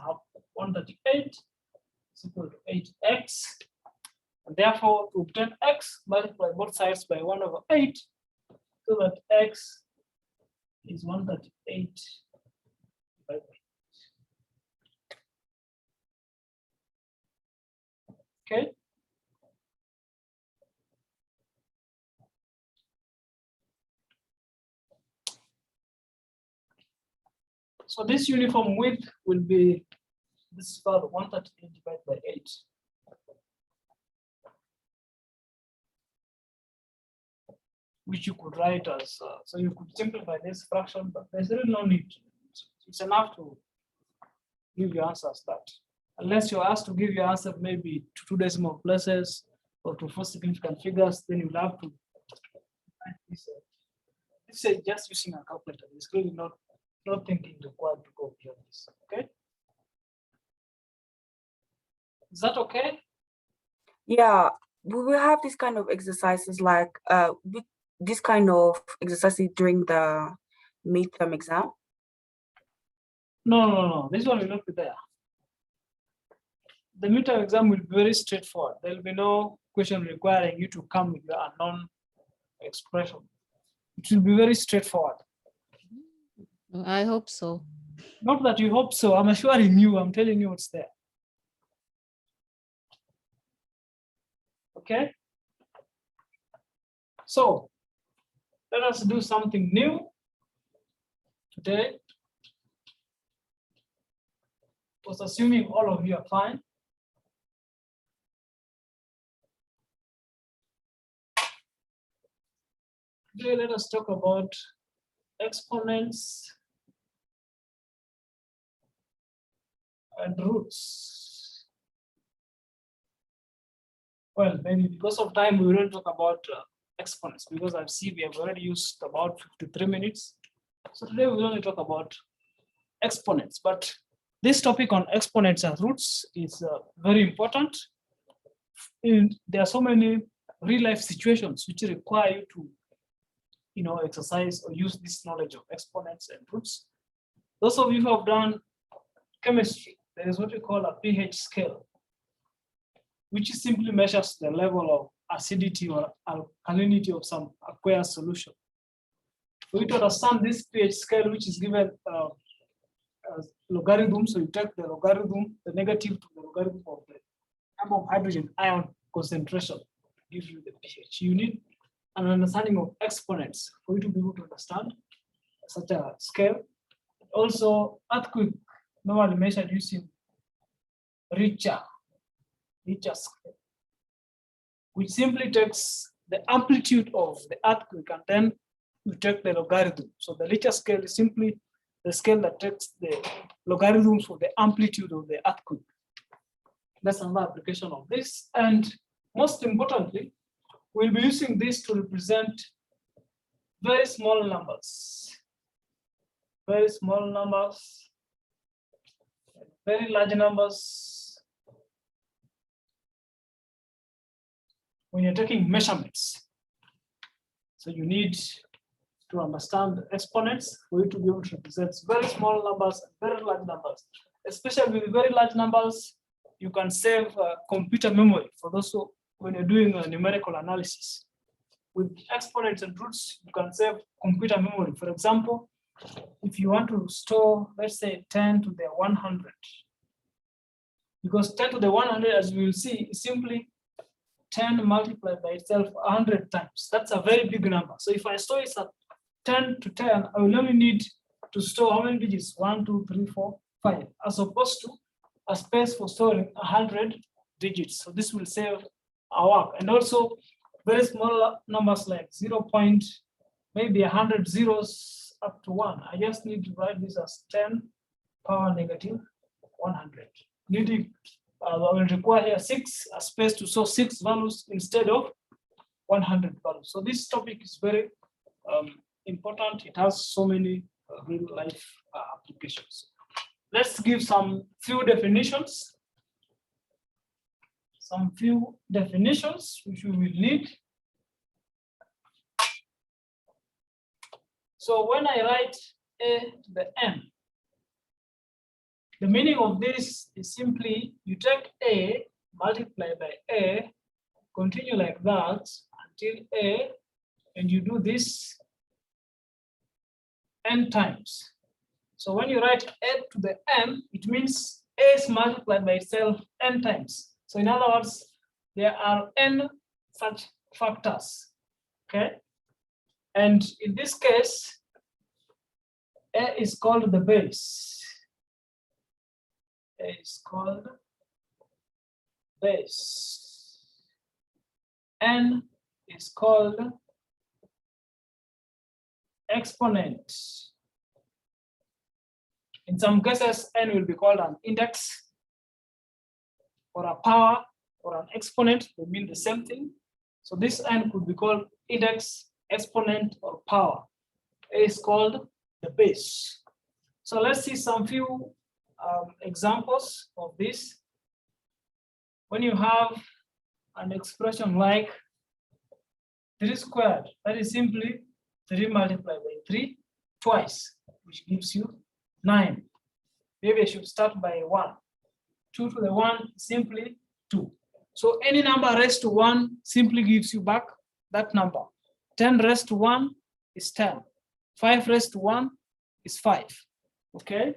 138 is equal to 8x. And therefore, to obtain x, multiply both sides by 1/8, so that x is 138 divided by 8. Okay. So this uniform width will be this further 138 divided by 8. Which you could write as, so you could simplify this fraction, but there's really no need It's enough to give your answers that. Unless you're asked to give your answer maybe to 2 decimal places or to 4 significant figures, then you'll have to find this. This is just using a calculator. It's really not thinking required to go beyond this. Okay. Is that okay? Yeah, we will have this kind of exercises like this kind of exercises during the midterm exam. No. This one will not be there. The midterm exam will be very straightforward. There will be no question requiring you to come with your unknown expression. It will be very straightforward. I hope so. Not that you hope so. I'm assuring you. I'm telling you what's there. Okay. So let us do something new today. Was assuming all of you are fine. Today, let us talk about exponents and roots. Well, maybe because of time, we will talk about exponents because I see we have already used about 53 minutes. So today we will only talk about exponents, but this topic on exponents and roots is very important. There are so many real life situations which require you to exercise or use this knowledge of exponents and roots. Those of you who have done chemistry, there is what we call a pH scale, which simply measures the level of acidity or alkalinity of some aqueous solution. For you to understand this pH scale, which is given as logarithm, so you take the logarithm, the negative to the logarithm of the number of hydrogen ion concentration to give you the pH. You need an understanding of exponents for you to be able to understand such a scale. Also, earthquake normally measured using Richter scale, which simply takes the amplitude of the earthquake and then you take the logarithm. So the Richter scale is simply the scale that takes the logarithms of the amplitude of the earthquake. That's another application of this. And most importantly, we'll be using this to represent very small numbers, very large numbers. When you're taking measurements, so you need to understand the exponents for you to be able to represent very small numbers and very large numbers. Especially with very large numbers, you can save computer memory for those who, when you're doing a numerical analysis. With exponents and roots, you can save computer memory. For example, if you want to store, let's say 10 to the 100, because 10 to the 100, as we will see, is simply 10 multiplied by itself 100 times. That's a very big number. So if I store it at 10 to 10, I will only need to store how many digits? 1, 2, 3, 4, 5, as opposed to a space for storing 100 digits. So this will save our work. And also very small numbers like 0. Maybe 100 zeros up to 1. I just need to write this as 10 power negative 100. I will require here a space to store 6 values instead of 100 values. So this topic is very important. It has so many real life applications. Let's give some few definitions. Which we will need. So when I write a to the n, the meaning of this is simply you take a, multiply by a, continue like that until a, and you do this n times. So when you write a to the n, it means a is multiplied by itself n times. So in other words, there are n such factors, okay? And in this case, a is called the base. A is called base. N is called exponent. In some cases, n will be called an index or a power or an exponent. They mean the same thing. So this n could be called index, exponent, or power. A is called the base. So let's see some few examples of this. When you have an expression like 3 squared, that is simply 3 multiplied by 3 twice, which gives you 9. Maybe I should start by 1. 2 to the 1 simply 2. So any number raised to 1 simply gives you back that number. 10 raised to 1 is 10. 5 raised to 1 is 5. Okay?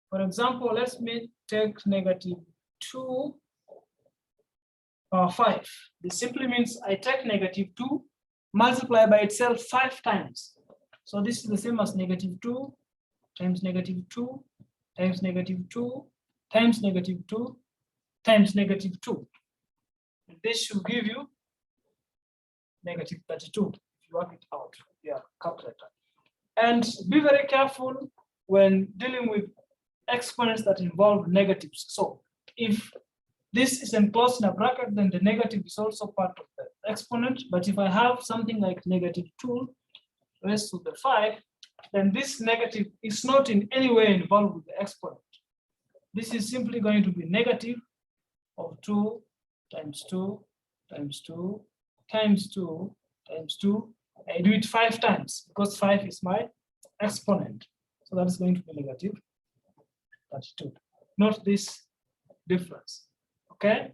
For example, let me take negative 2 power 5. This simply means I take negative 2, multiply by itself 5 times. So this is the same as negative 2 times negative 2 times negative 2 times negative 2 times negative 2. And this should give you negative 32 if you work it out with your calculator. And be very careful when dealing with exponents that involve negatives. So if this is enclosed in a bracket, then the negative is also part of the exponent. But if I have something like negative 2 raised to the 5, then this negative is not in any way involved with the exponent. This is simply going to be negative of 2 times 2 times 2 times 2 times 2. I do it 5 times because 5 is my exponent. So that is going to be negative 32. Not this difference. Okay?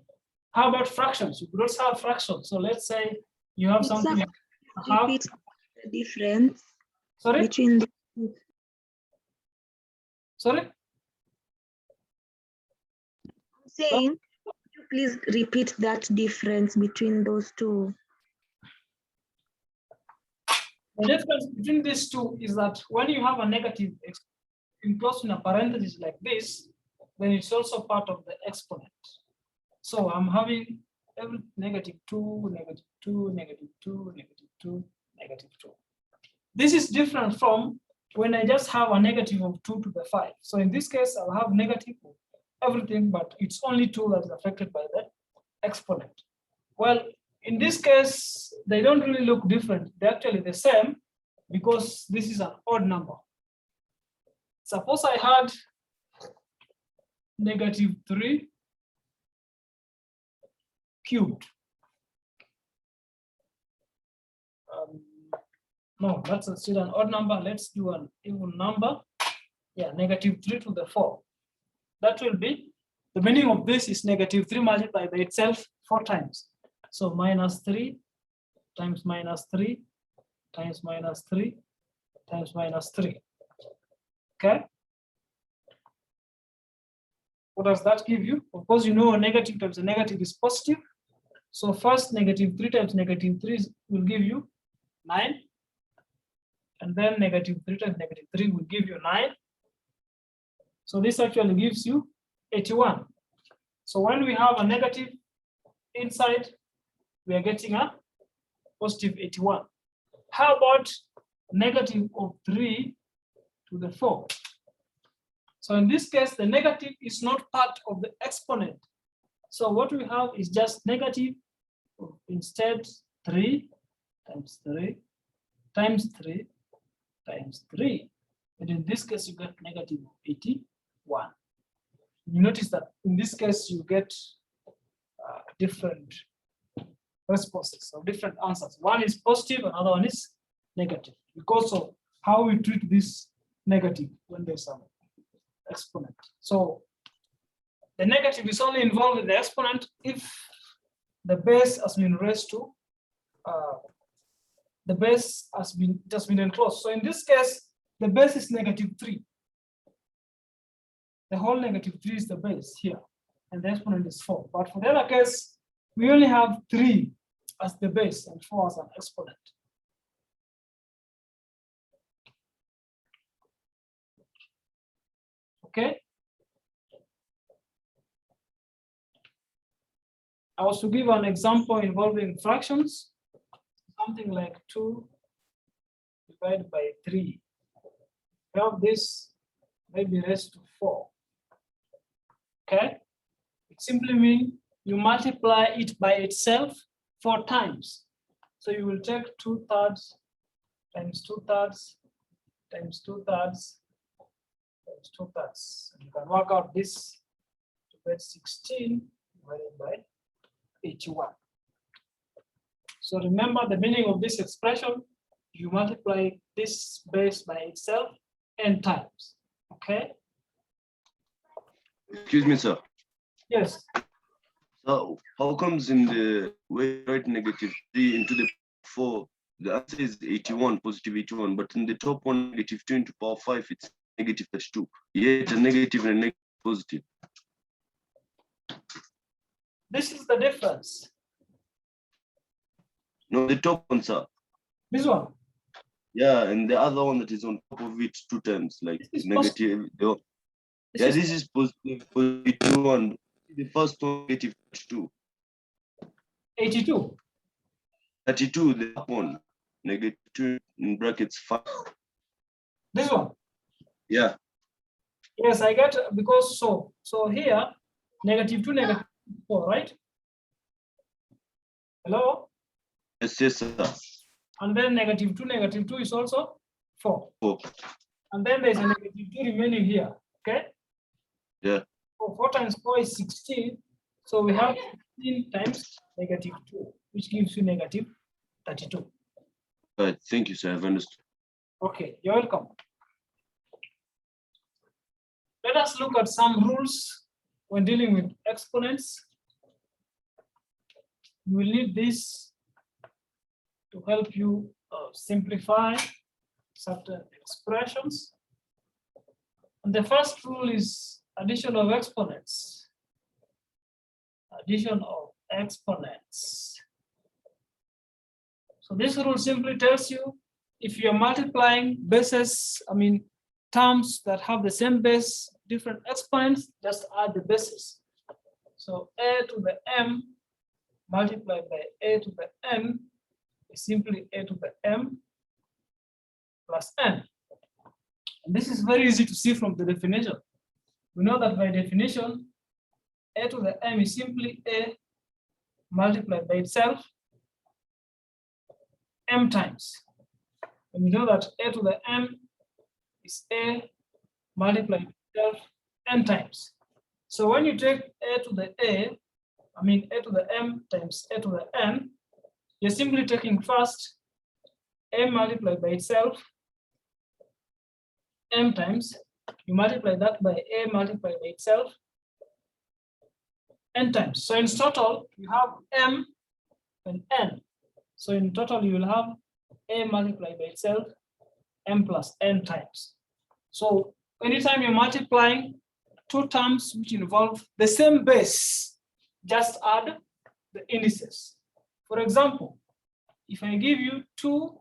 How about fractions? You could also have fractions. So let's say you have something like half. Repeat the difference Sorry? between the Sorry? I'm saying, could you please repeat that difference between those two? The difference between these two is that when you have a negative enclosed in a parenthesis like this, then it's also part of the exponent. So I'm having every negative 2, negative 2, negative 2, negative 2, negative 2. This is different from when I just have a negative of 2 to the 5. So in this case, I'll have negative of everything, but it's only 2 that is affected by the exponent. Well, in this case, they don't really look different. They're actually the same because this is an odd number. Suppose I had negative 3 cubed. No, that's still an odd number. Let's do an even number. Yeah, negative 3 to the 4. That will be, the meaning of this is negative 3 multiplied by itself 4 times. So minus 3 times minus 3 times minus 3 times minus 3. Okay? What does that give you? Of course, you know a negative times a negative is positive. So first, negative 3 times negative 3 will give you 9. And then negative 3 times negative 3 will give you 9. So this actually gives you 81. So when we have a negative inside, we are getting a positive 81. How about negative of 3 to the 4? So in this case, the negative is not part of the exponent. So what we have is just negative of instead 3 times 3 times 3 times 3. And in this case, you get negative 81. You notice that in this case, you get different responses or different answers. One is positive, another one is negative because of how we treat this negative when there's an exponent. So the negative is only involved in the exponent if the base has been raised to, the base has been enclosed. So in this case, the base is negative 3. The whole negative 3 is the base here, and the exponent is 4. But for the other case, we only have 3 as the base and 4 as an exponent. Okay. I was to give an example involving fractions, something like 2 divided by 3. We have this maybe raised to 4. Okay? It simply means you multiply it by itself 4 times. So you will take 2/3 times 2/3 times 2/3 times 2/3. You can work out this to get 16 divided by 81. So remember the meaning of this expression, you multiply this base by itself n times, okay? Excuse me, sir. Yes. So how comes in the way you write -3 into the 4, the answer is 81, positive 81, but in the top one, -2 into power 5, it's -32. Yet a negative and a negative positive. This is the difference. No, the top one, sir. This one? Yeah, and the other one that is on top of it 2 times, like negative. Yeah, this is positive 21. The first one, -32. 82. 32, the top one, -2 in brackets 5. This one? Yeah. Yes, I get, because so here, -2, -4, right? Hello? Yes, yes, sir. And then -2 is also 4. 4. And then there's a -2 remaining here, okay? Yeah. So 4 times 4 is 16. So we have 16 times -2, which gives you -32. Right, thank you, sir. I've understood. Okay, you're welcome. Let us look at some rules when dealing with exponents. You will need this to help you simplify certain expressions. And the first rule is addition of exponents. Addition of exponents. So this rule simply tells you if you're multiplying bases, terms that have the same base, different exponents, just add the bases. So a to the m multiplied by a to the n is simply a to the m plus n. And this is very easy to see from the definition. We know that by definition, a to the m is simply a multiplied by itself m times. And we know that a to the m is a multiplied by itself n times. So when you take a to the a to the m times a to the n, you're simply taking first a multiplied by itself m times, you multiply that by a multiplied by itself n times. So in total, you have m and n. So in total, you will have a multiplied by itself m plus n times. So anytime you're multiplying two terms which involve the same base, just add the indices. For example, if I give you 2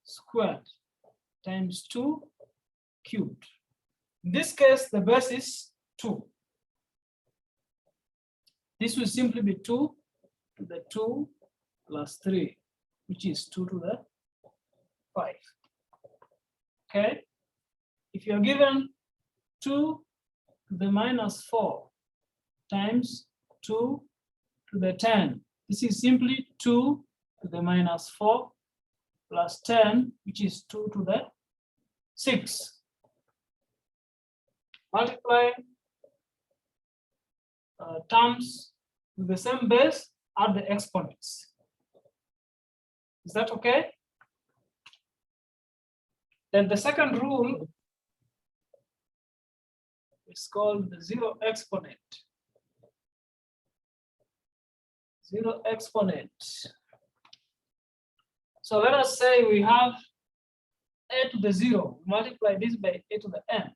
squared times 2 cubed, in this case, the base is 2. This will simply be 2 to the 2 plus 3, which is 2 to the 5. Okay? If you're given 2 to the minus 4 times 2 to the 10, this is simply 2 to the minus 4 plus 10, which is 2 to the 6. Multiply terms with the same base, add the exponents. Is that okay? Then the second rule is called the zero exponent. Zero exponent. So let us say we have a to the 0, multiply this by a to the n.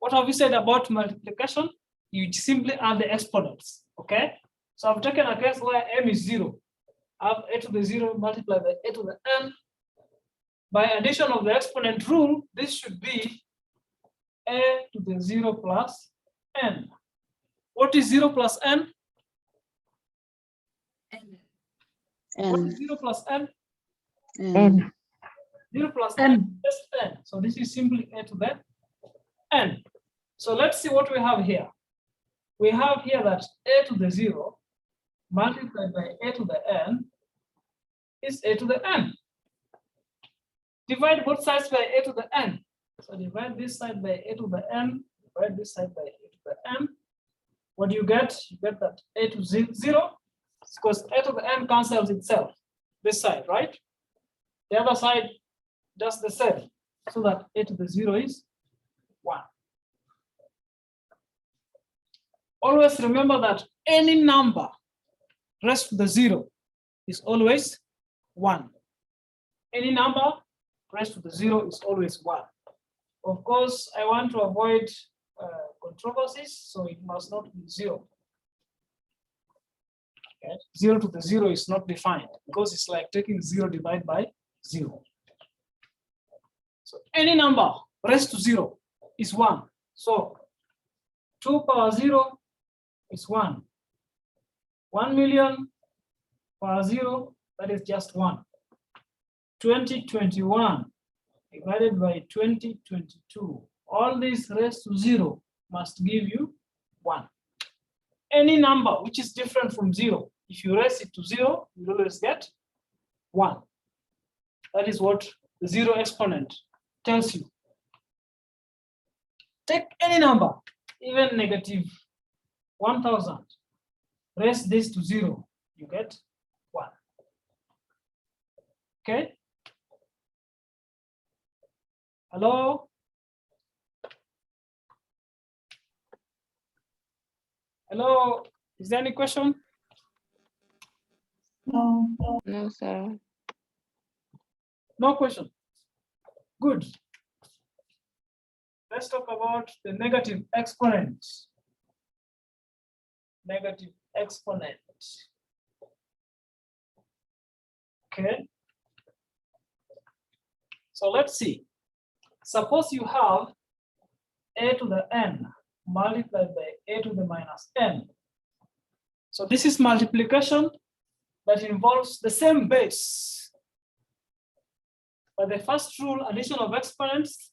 What have we said about multiplication? You simply add the exponents, okay? So I've taken a case where m is 0. I have a to the 0 multiplied by a to the n. By addition of the exponent rule, this should be a to the 0 plus n. What is 0 plus n? What is 0 plus n? N. 0 plus n, just n. So this is simply a to the n. So let's see what we have here. We have here that a to the 0 multiplied by a to the n is a to the n. Divide both sides by a to the n. So divide this side by a to the n, divide this side by a to the n. What do you get? You get that a to 0, because a to the n cancels itself, this side, right? The other side does the same, so that a to the 0 is 1. Always remember that any number raised to the 0 is always 1. Any number raised to the 0 is always 1. Of course, I want to avoid controversies, so it must not be 0. Okay. 0 to the 0 is not defined because it's like taking 0 divided by 0. So any number raised to 0 is 1. So 2 power 0 is 1. 1 million power 0, that is just 1. 2021 divided by 2022. All these raised to 0 must give you 1. Any number which is different from 0, if you raise it to 0, you always get 1. That is what the 0 exponent tells you. Take any number, even negative 1000, raise this to 0, you get 1. Okay? Hello? Hello? Is there any question? No. No, sir. No question. Good. Let's talk about the negative exponent. Negative exponent. Okay. So let's see. Suppose you have a to the n multiplied by a to the minus n. So this is multiplication that involves the same base. But the first rule, addition of exponents,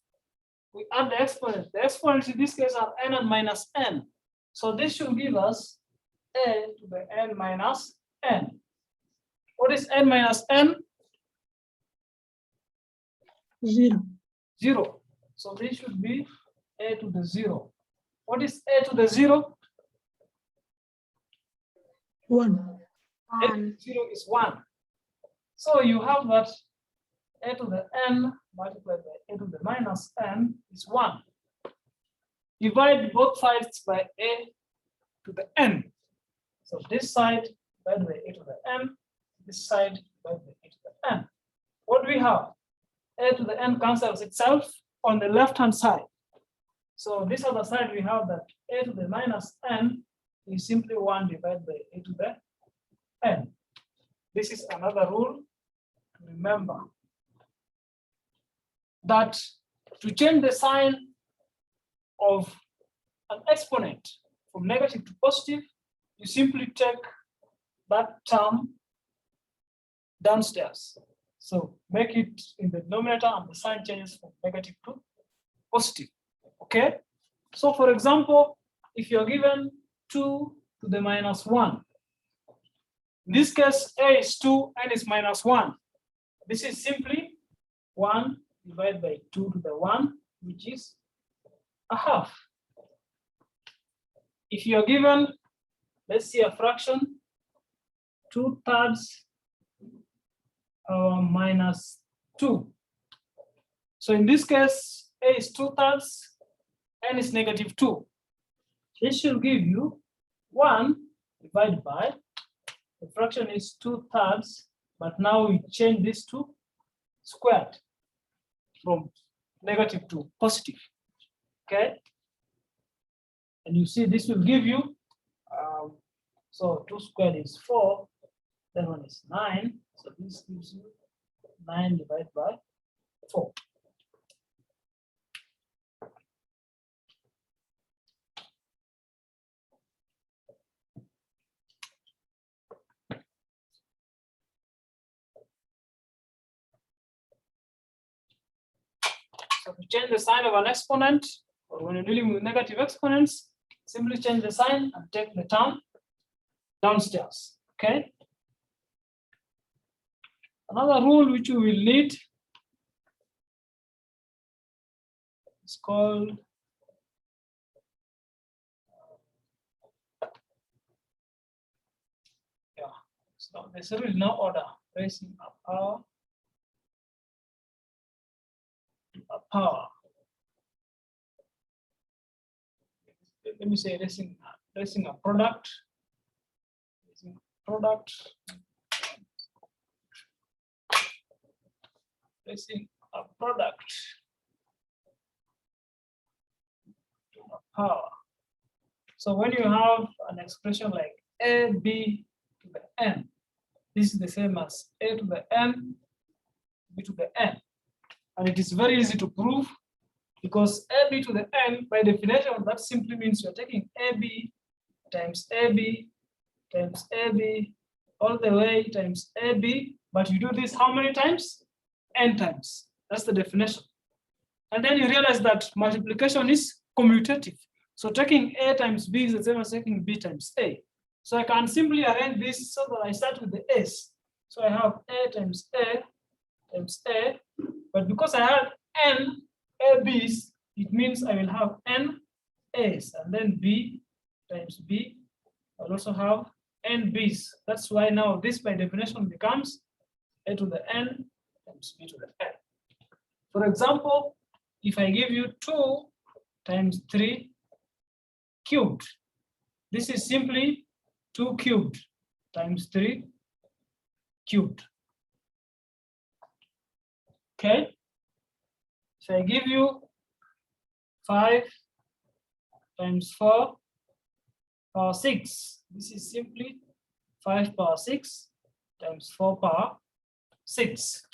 we add the exponents. The exponents in this case are n and minus n. So this should give us a to the n minus n. What is n minus n? 0. 0. So this should be a to the 0. What is a to the 0? 1. A to the 0 is 1. So you have that a to the n multiplied by a to the minus n is 1. Divide both sides by a to the n. So this side divided by a to the n, this side divided by a to the n. What do we have? A to the n cancels itself on the left-hand side. So this other side we have that a to the minus n is simply 1 divided by a to the n. This is another rule to remember, that to change the sign of an exponent from negative to positive, you simply take that term downstairs. So make it in the denominator and the sign changes from negative to positive. Okay? So for example, if you're given 2 to the minus 1, in this case, a is 2, n is minus 1. This is simply 1 divided by 2 to the 1, which is a half. If you're given, let's see, a fraction, 2/3 minus 2. So in this case, a is 2/3, n is negative 2. This should give you 1 divided by, the fraction is 2/3, but now we change this to squared from negative to positive. Okay? And you see this will give you, so 2 squared is 4, then 1 is 9. So this gives you 9 divided by 4. So to change the sign of an exponent, Or when you're dealing with negative exponents, simply change the sign and take the term downstairs. Okay. Another rule which you will need is called so there's really no order. Raising a power to a power. Let me say raising a product. Raising a product. Raising a product to a power. So when you have an expression like a, b to the n, this is the same as a to the n, b to the n. And it is very easy to prove because ab to the n, by definition, that simply means you're taking ab times ab times ab all the way times ab, but you do this how many times? N times. That's the definition. And then you realize that multiplication is commutative. So taking a times b is the same as taking b times a. So I can simply arrange this so that I start with the s. So I have a times a times a, but because I had n ab's, it means I will have n a's, and then b times b. I'll also have n b's. That's why now this by definition becomes a to the n times b to the n. For example, if I give you 2 times 3 cubed, this is simply 2 cubed times 3 cubed. Okay. So I give you 5 times 4 power 6. This is simply 5 power 6 times 4 power 6.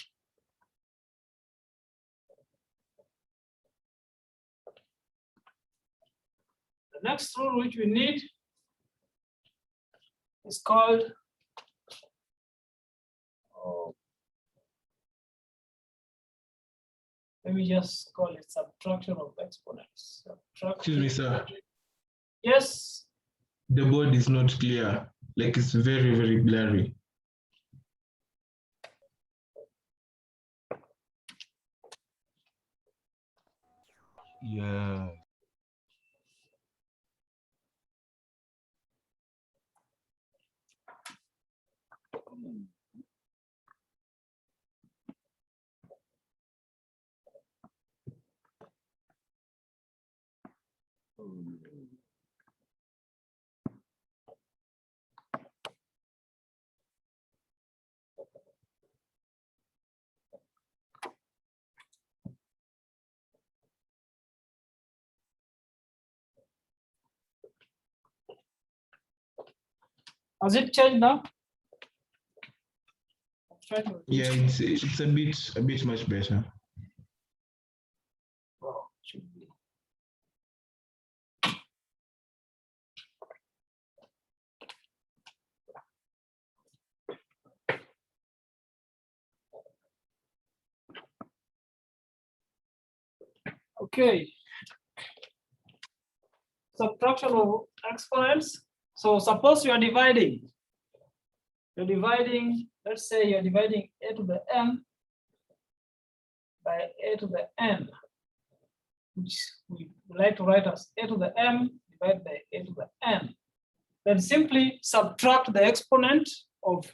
The next rule which we need is called let me just call it subtraction of exponents. Excuse me, sir. Yes. The board is not clear. Like it's very, very blurry. Yeah. Has it changed now? Yeah, it's a bit much better. Wow, should be. Okay. Subtraction of exponents. So suppose you are dividing. You're dividing, let's say you're dividing a to the m by a to the n, which we like to write as a to the m divided by a to the n. Then simply subtract the exponent of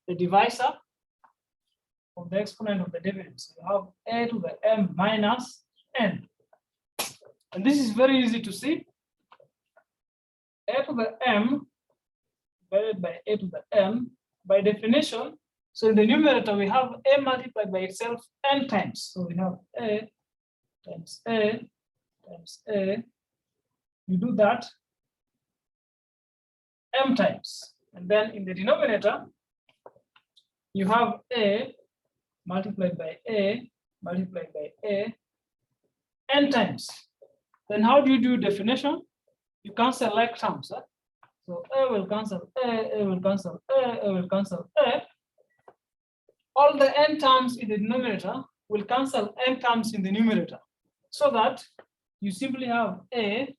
the divisor of the exponent of the dividend. So you have a to the m minus n. And this is very easy to see. A to the m divided by a to the m, by definition. So in the numerator, we have a multiplied by itself n times. So we have a times a times a. You do that m times. And then in the denominator, you have a multiplied by a multiplied by a n times. Then how do you do definition? You cancel like terms. Huh? So a will cancel a will cancel a will cancel a. All the n terms in the denominator will cancel n terms in the numerator. So that you simply have a,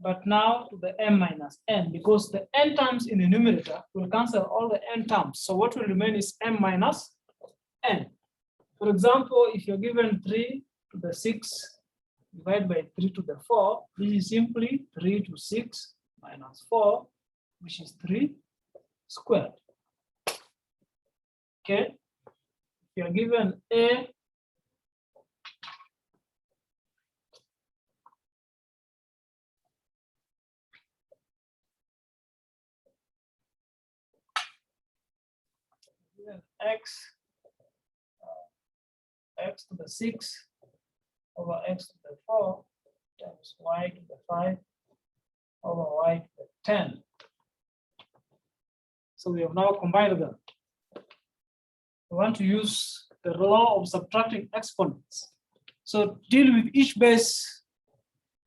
but now to the m minus n, because the n terms in the numerator will cancel all the n terms. So what will remain is m minus n. For example, if you're given 3 to the 6 divided by 3 to the 4, this is simply 3 to 6 minus 4, which is 3 squared. Okay, if you're given a, x x to the 6 over x to the 4 times y to the 5 over y to the 10. So we have now combined them. We want to use the law of subtracting exponents. So deal with each base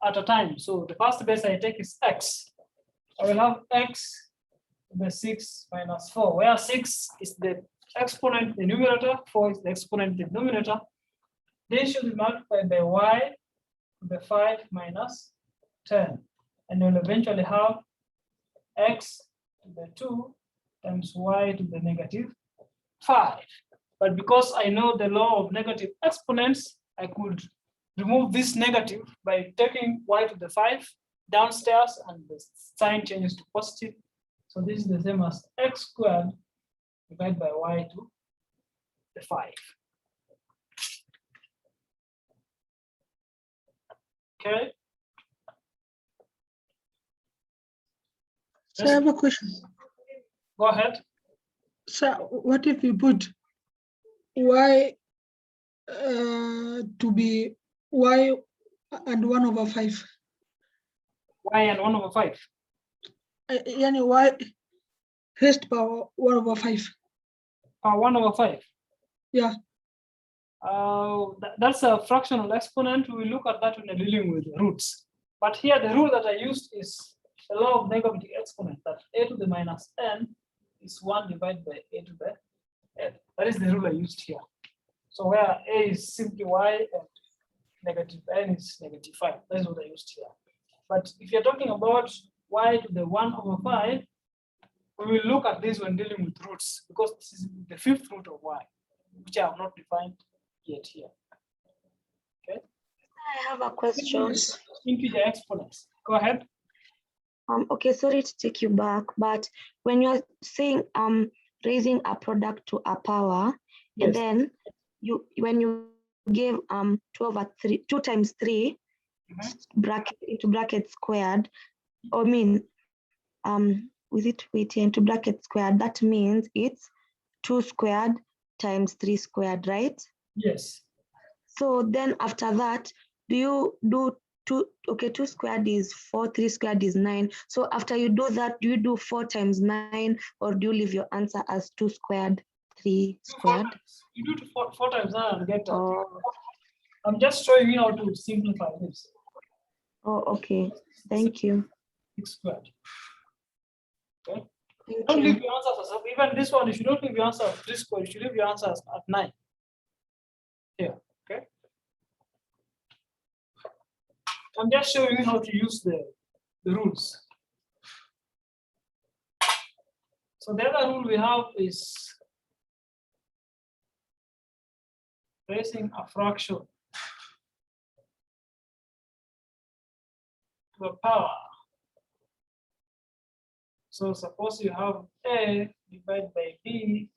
at a time. So the first base I take is x. I will have x to the 6 minus 4, where 6 is the exponent in the numerator, 4 is the exponent in the denominator. They should be multiplied by y to the 5 minus 10. And you'll eventually have x to the 2 times y to the negative 5. But because I know the law of negative exponents, I could remove this negative by taking y to the 5 downstairs, and the sign changes to positive. So this is the same as x squared divided by y to the 5. Okay. So I have a question. Go ahead. So what if we put y to be y and 1 over 5? Y and 1 over 5. Yani y raised power 1 over 5. Power 1 over 5. Yeah. That's a fractional exponent. We will look at that when we're dealing with roots. But here the rule that I used is the law of negative exponent, that a to the minus n is 1 divided by a to the n. That is the rule I used here. So where a is simply y and negative n is negative 5. That is what I used here. But if you're talking about y to the 1 over 5, we will look at this when dealing with roots, because this is the 5th root of y, which I have not defined yet here. Okay. I have a question. Integer exponents. Go ahead. Okay, sorry to take you back, but when you're saying raising a product to a power, Yes. and then when you give 2 over 3, 2 times 3 bracket into bracket squared, I mean with it weight into bracket squared, that means it's 2 squared times 3 squared, right? Yes. So then after that, do you do 2? Okay, 2 squared is 4, 3 squared is 9. So after you do that, do you do 4 times 9, or do you leave your answer as 2 squared, 3 squared? You do 4 times 9 and get that. I'm just showing you how to simplify this. Oh, okay. Thank you. 6 squared. Okay. Thank Don't you. leave your answers as, even this one, you should not leave your answer at 3 squared, you should leave your answers at 9. Here, okay. I'm just showing you how to use the rules. So the other rule we have is raising a fraction to a power. So suppose you have a divided by b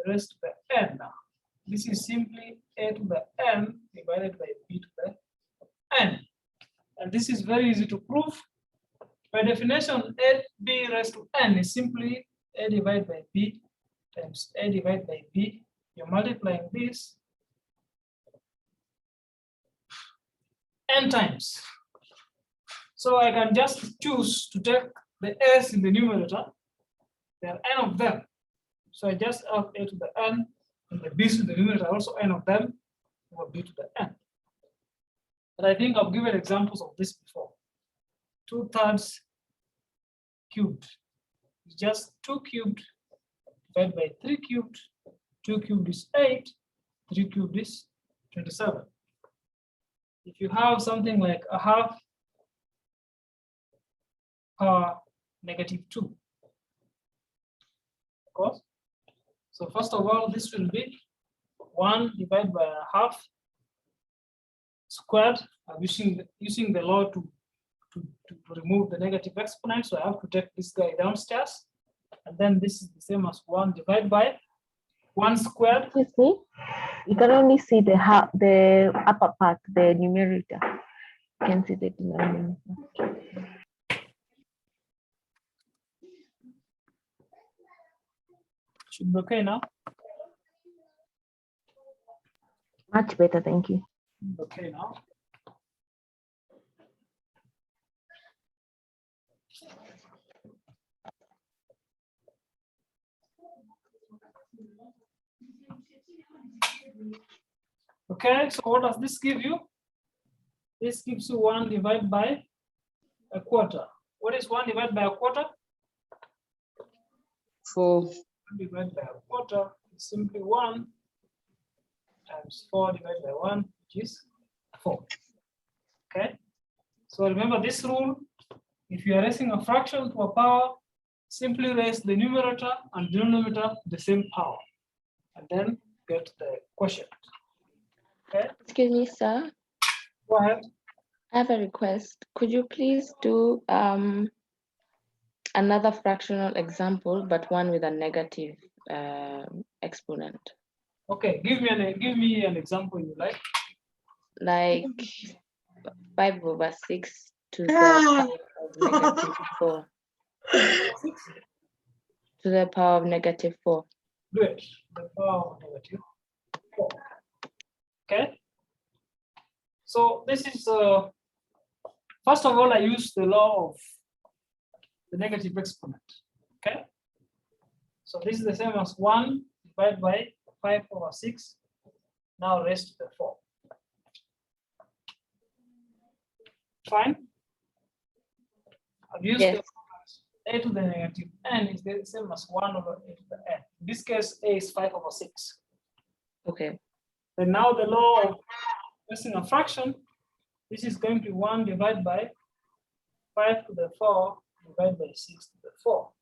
raised to the n. This is simply a to the n divided by b to the n. And this is very easy to prove. By definition, ab raised to n is simply a divided by b times a divided by b. You're multiplying this n times. So I can just choose to take the s in the numerator. There are n of them. So I just have a to the n, and the b's in the numerator also n of them over b to the n. But I think I've given examples of this before. 2/3 cubed is just 2 cubed divided by 3 cubed. 2 cubed is 8, 3 cubed is 27. if you have something like a half power -2, of course. So first of all, this will be 1 divided by a half squared. I'm using the law to remove the negative exponent, so I have to take this guy downstairs, and then this is the same as 1 divided by 1 squared. Excuse me. You can only see the upper part, the numerator. You can see the denominator. Should be okay now. Much better, thank you. Okay now. Okay, so what does this give you? This gives you 1 divided by a quarter. What is 1 divided by a quarter? 4. 1 divided by a quarter is simply 1 times 4 divided by 1, which is 4. Okay, so remember this rule. If you are raising a fraction to a power, simply raise the numerator and denominator to the same power, and then get the quotient. Okay. Excuse me, sir. Go ahead. I have a request. Could you please do another fractional example, but one with a negative exponent? Okay, give me an example you like. Like 5/6 to the power of -4. To the power of -4. Good. The power of -4. Okay. So this is first of all, I use the law of the negative exponent. Okay. So this is the same as 1 divided by 5/6. Now raised to the 4. Fine. I've used Yes. a to the negative n is the same as 1 over a to the n. In this case, a is 5/6. Okay. And now the law of raising a fraction, this is going to be 1 divided by 5 to the 4 divided by 6 to the 4.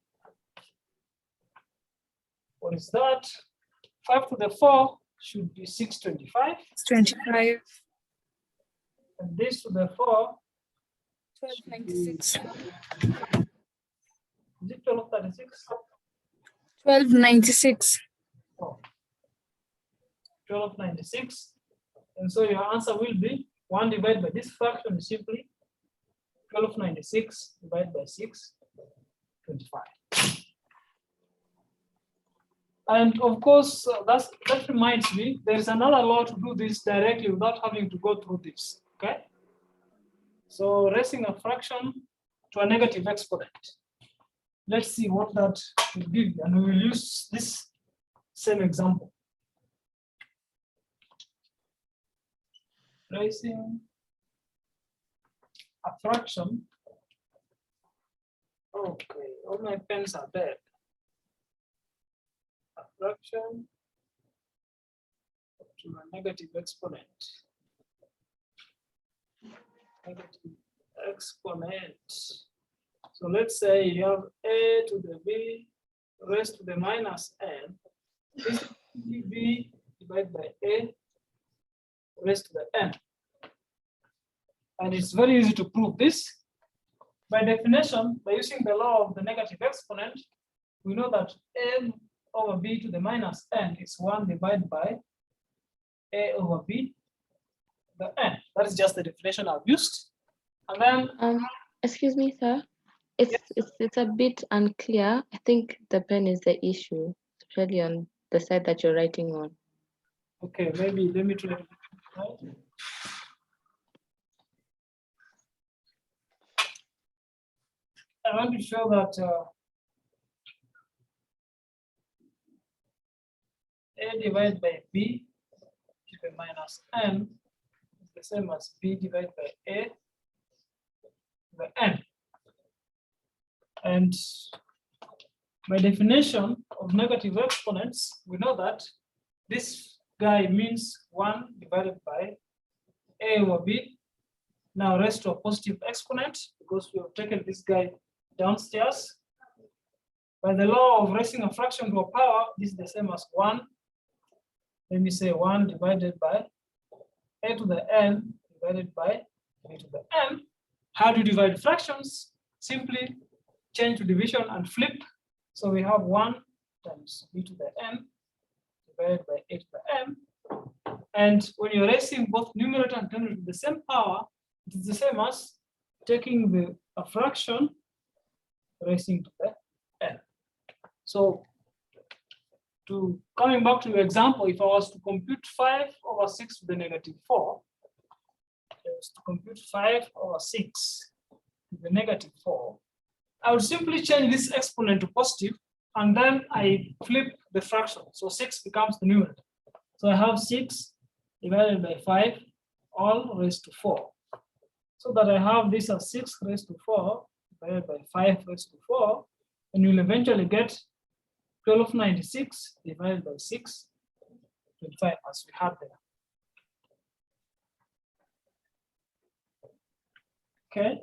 What is that? 5 to the 4 should be 625. 25. And this to the 4. 1296. Is it 1236? 1296. Oh. 1296. And so your answer will be 1 divided by this fraction is simply 1296 divided by 625. And of course, that reminds me, there is another law to do this directly without having to go through this. Okay. So raising a fraction to a negative exponent. Let's see what that will give you, and we will use this same example. Raising a fraction. Okay, all my pens are dead. A fraction to a negative exponent. Negative exponent. So let's say you have a to the b raised to the minus n. This is b divided by a raised to the n. And it's very easy to prove this. By definition, by using the law of the negative exponent, we know that a over b to the minus n is 1 divided by a over b the n. That is just the definition I've used. And then excuse me, sir. It's a bit unclear. I think the pen is the issue, especially on the side that you're writing on. Okay, maybe let me try to write. I want to show that a divided by b to the minus n is the same as b divided by a to the n. And by definition of negative exponents, we know that this guy means 1 divided by a over b, now raised to a positive exponent because we have taken this guy downstairs. By the law of raising a fraction to a power, this is the same as 1. Let me say 1 divided by a to the n divided by b to the n. How do you divide fractions? Simply change to division and flip. So we have 1 times b to the n divided by a to the n. And when you're raising both numerator and denominator to the same power, it is the same as taking a fraction raising to the n. So coming back to your example, if I was to compute 5 over 6 to the negative 4, I was to compute 5 over 6 to the negative 4, I would simply change this exponent to positive, and then I flip the fraction. So 6 becomes the numerator. So I have 6 divided by 5 all raised to 4. So that I have this as 6 raised to 4 divided by 5 raised to 4, and you'll eventually get 1296 divided by 6, 25 as we have there. Okay.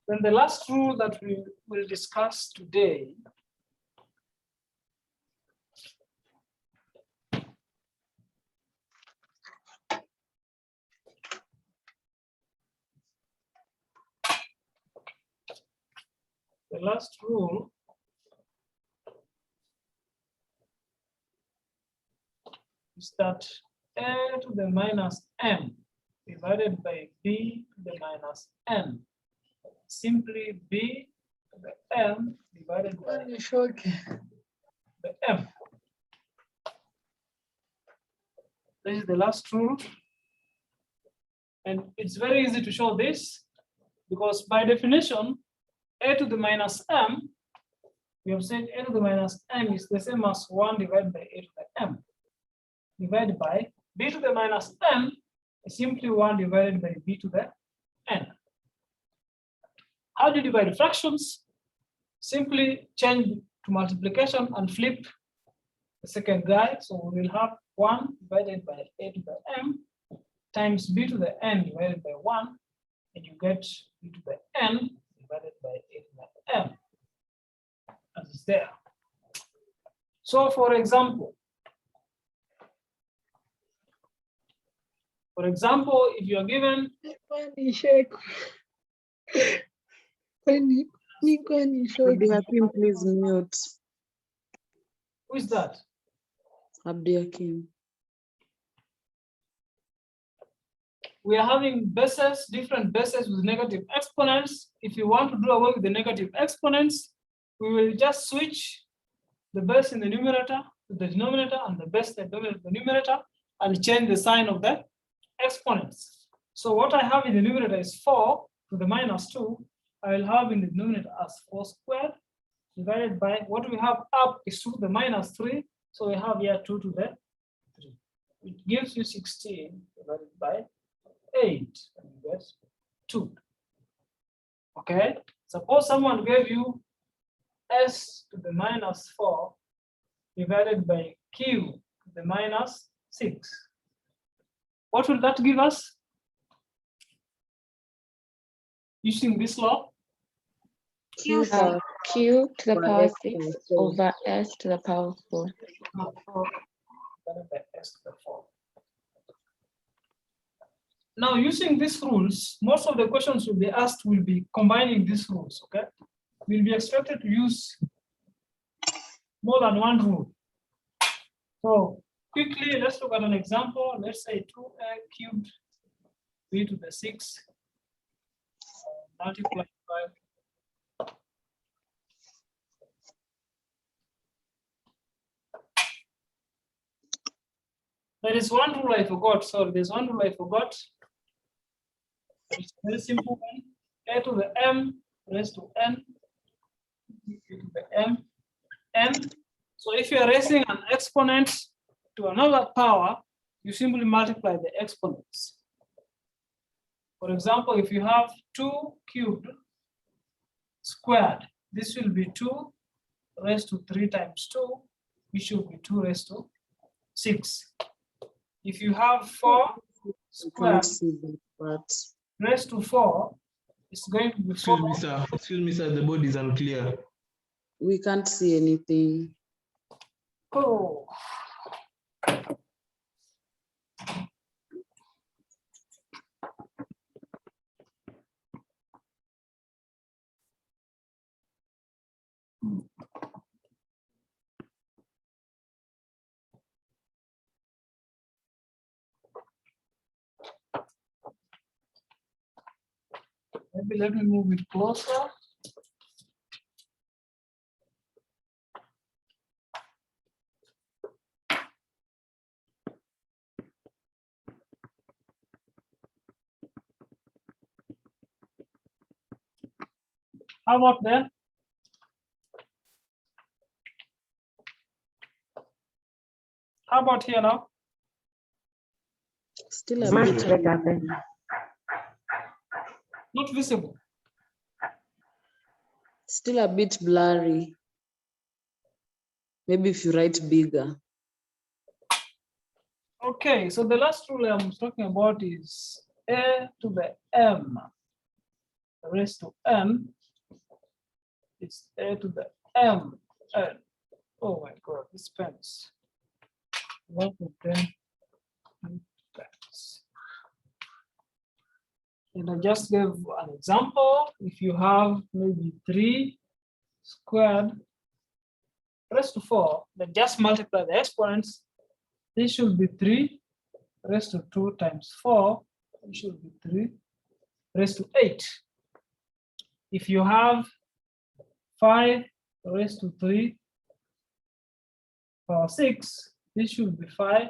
Then the last rule that we will discuss today is that a to the minus m divided by b to the minus n. Simply b to the m divided by the m. This is the last rule. And it's very easy to show this because by definition, a to the minus m, we have said a to the minus m is the same as 1 divided by a to the m. Divided by b to the minus n is simply 1 divided by b to the n. How do you divide fractions? Simply change to multiplication and flip the second guy. So we will have 1 divided by a to the m times b to the n divided by 1, and you get b to the n divided by a to the m, as is there. So for example, if you are given Abdiakim, please mute. Who is that? Abdiakim. We are having bases, different bases with negative exponents. If you want to do away with the negative exponents, we will just switch the base in the numerator to the denominator and the base in the numerator and change the sign of the exponents. So what I have in the numerator is 4 to the minus 2. I will have in the denominator as 4 squared divided by what we have up is 2 to the minus 3. So we have here 2 to the 3. It gives you 16 divided by 8, and you get 2. Okay, suppose someone gave you s to the minus 4 divided by q to the minus 6. What will that give us? Using this law? Q to the power 6 over s to the power 4. Divided by s to the 4. Now, using these rules, most of the questions will be asked will be combining these rules, okay? We'll be expected to use more than one rule. So quickly, let's look at an example. Let's say 2a cubed b to the 6 multiplied by there is one rule I forgot. Sorry, there's one rule I forgot. It's a very simple one. A to the m raised to n, to the m, n. So if you are raising an exponent to another power, you simply multiply the exponents. For example, if you have 2 cubed squared, this will be 2 raised to 3 times 2, which will be 2 raised to 6. if you have 4 We squared can't see that part. raised to 4, it's going to be 4. Excuse me, sir. Excuse me, sir. The board is unclear. We can't see anything. Oh. Maybe let me move it closer. How about there? How about here now? Still a Much bit. better then. Not visible. Still a bit blurry. Maybe if you write bigger. Okay, so the last rule I'm talking about is a to the m raised to n. It's a to the m n. Oh my God, this pens. What of them? Pens. And I just gave an example. If you have maybe 3 squared raised to 4, then just multiply the exponents. This should be 3 raised to 2 times 4. It should be 3 raised to 8. If you have 5 raised to 3 power 6, this should be 5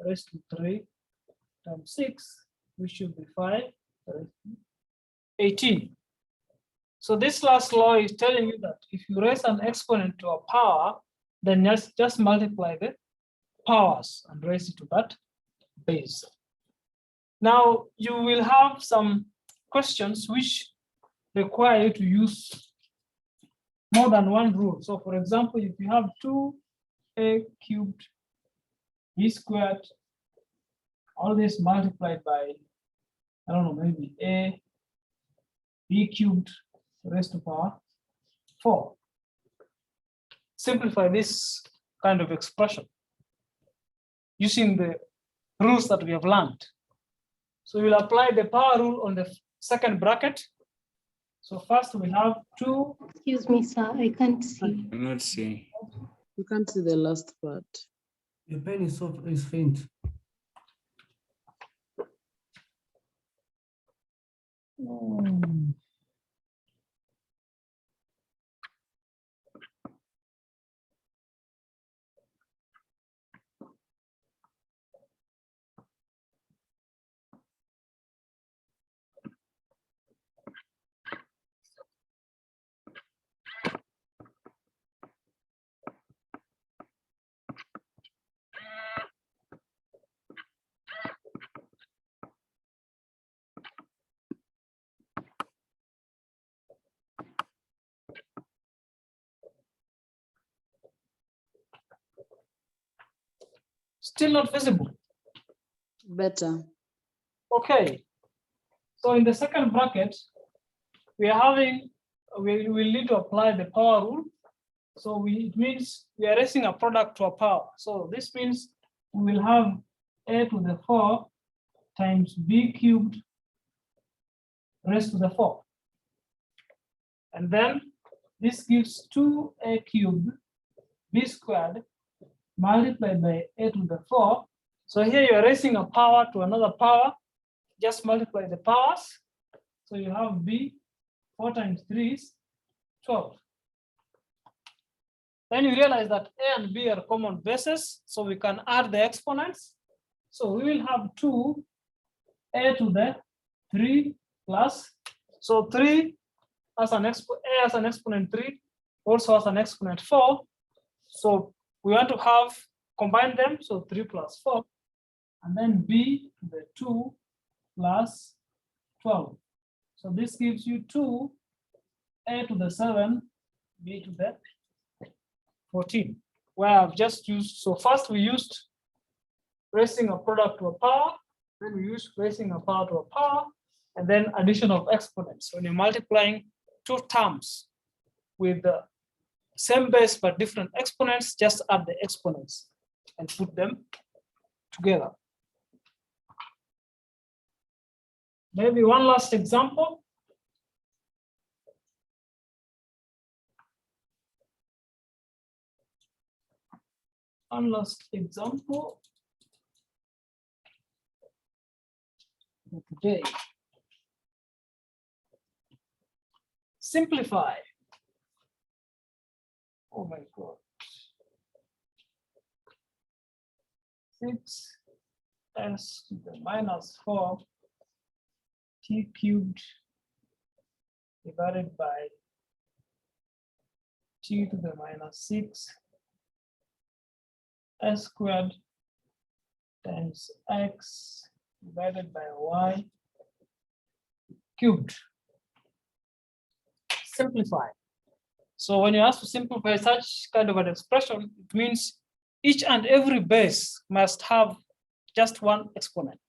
raised to 3 times 6, which should be 5 raised to 18. So this last law is telling you that if you raise an exponent to a power, then just multiply the powers and raise it to that base. Now you will have some questions which require you to use more than one rule. So for example, if you have 2a cubed b squared, all this multiplied by, I don't know, maybe a b cubed raised to power 4. Simplify this kind of expression using the rules that we have learned. So we'll apply the power rule on the second bracket. So first we have 2. Excuse me, sir, I can't see. I'm not seeing. You can't see the last part. Your pen is faint. Still not visible. Better. Okay. So in the second bracket, we are having, we will need to apply the power rule. So it means we are raising a product to a power. So this means we will have a to the 4 times b cubed raised to the 4. And then this gives 2a cubed b squared multiplied by a to the 4. So here you are raising a power to another power. Just multiply the powers. So you have b, 4 times 3 is 12. Then you realize that a and b are common bases, so we can add the exponents. So we will have 2a to the 3 plus, so 3 as an exponent, a as an exponent 3, also as an exponent 4. So we want to have combine them, so 3 plus 4, and then b to the 2 plus 12. So this gives you 2a to the 7, b to the 14, where I've just used, so first we used raising a product to a power, then we use raising a power to a power, and then addition of exponents. When you're multiplying two terms with the same base but different exponents, just add the exponents and put them together. Maybe one last example. One last example for today. Simplify. Oh my God. 6s to the minus 4 t cubed divided by t to the minus 6 s squared times x divided by y cubed. Simplify. So when you ask to simplify such kind of an expression, it means each and every base must have just one exponent.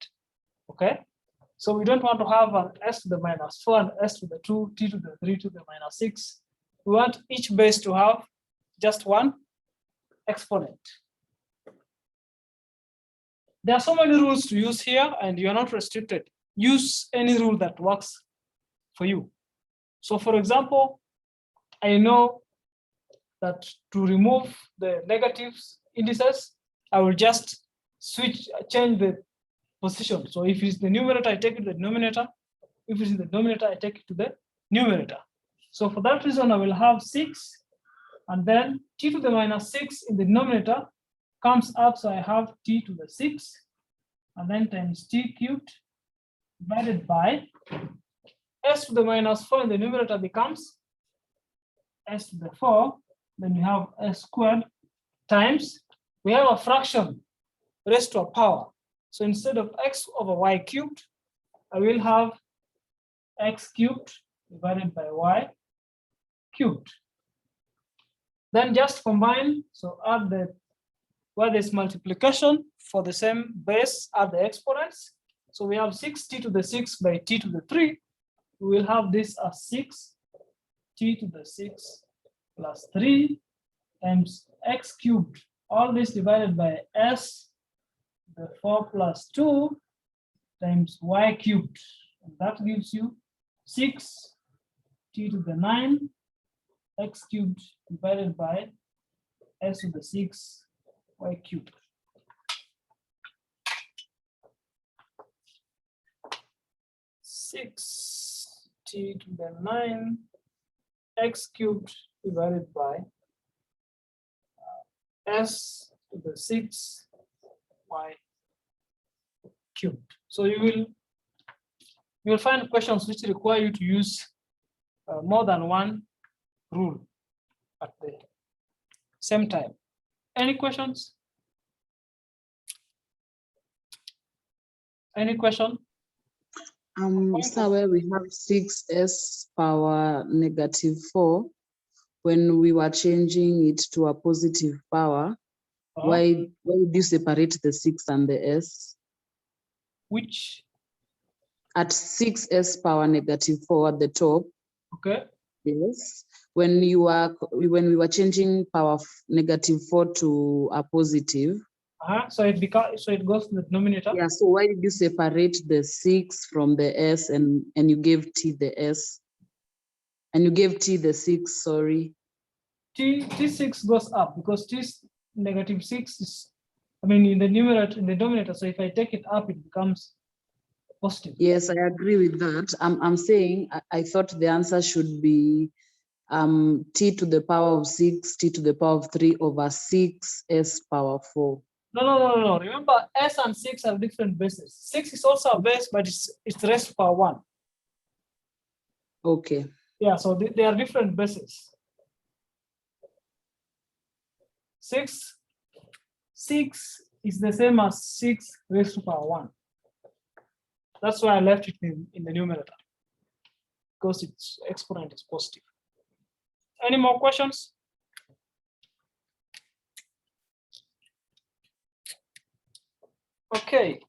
Okay? So we don't want to have an s to the minus 4 and s to the 2, t to the 3 to the minus 6. We want each base to have just one exponent. There are so many rules to use here, and you're not restricted. Use any rule that works for you. So for example, I know that to remove the negative indices, I will just change the position. So if it's the numerator, I take it to the denominator. If it's in the denominator, I take it to the numerator. So for that reason, I will have 6, and then t to the minus 6 in the denominator comes up, so I have t to the 6, and then times t cubed divided by s to the minus 4 in the numerator becomes s to the 4, then we have s squared times, we have a fraction raised to a power. So instead of x over y cubed, I will have x cubed divided by y cubed. Then just combine, so add the, where there's multiplication for the same base, add the exponents. So we have 6t to the 6 by t to the 3. We will have this as 6 t to the 6 plus 3 times x cubed. All this divided by s, the 4 plus 2 times y cubed. And that gives you 6 t to the 9 x cubed divided by s to the 6 y cubed. Six t to the 9 x cubed divided by s to the 6 y cubed. So you will find questions which require you to use more than one rule at the same time. Any questions? Any question? So where we have 6s power negative 4, when we were changing it to a positive power, why do you separate the 6 and the s? Which? At 6s power negative 4 at the top. Okay. Yes. When we were changing power negative 4 to a positive. So it goes to the denominator. Yeah. So why did you separate the 6 from the s and you gave t the s? And you gave t the 6, sorry. T6 goes up because t negative 6 is, I mean, in the numerator, in the denominator. So if I take it up, it becomes positive. Yes, I agree with that. I'm saying I thought the answer should be t to the power of 6, t to the power of 3 over 6s power 4. No. Remember, s and 6 are different bases. 6 is also a base, but it's raised to power 1. Okay. Yeah, so they are different bases. 6 is the same as 6 raised to power 1. That's why I left it in the numerator, because its exponent is positive. Any more questions? Okay,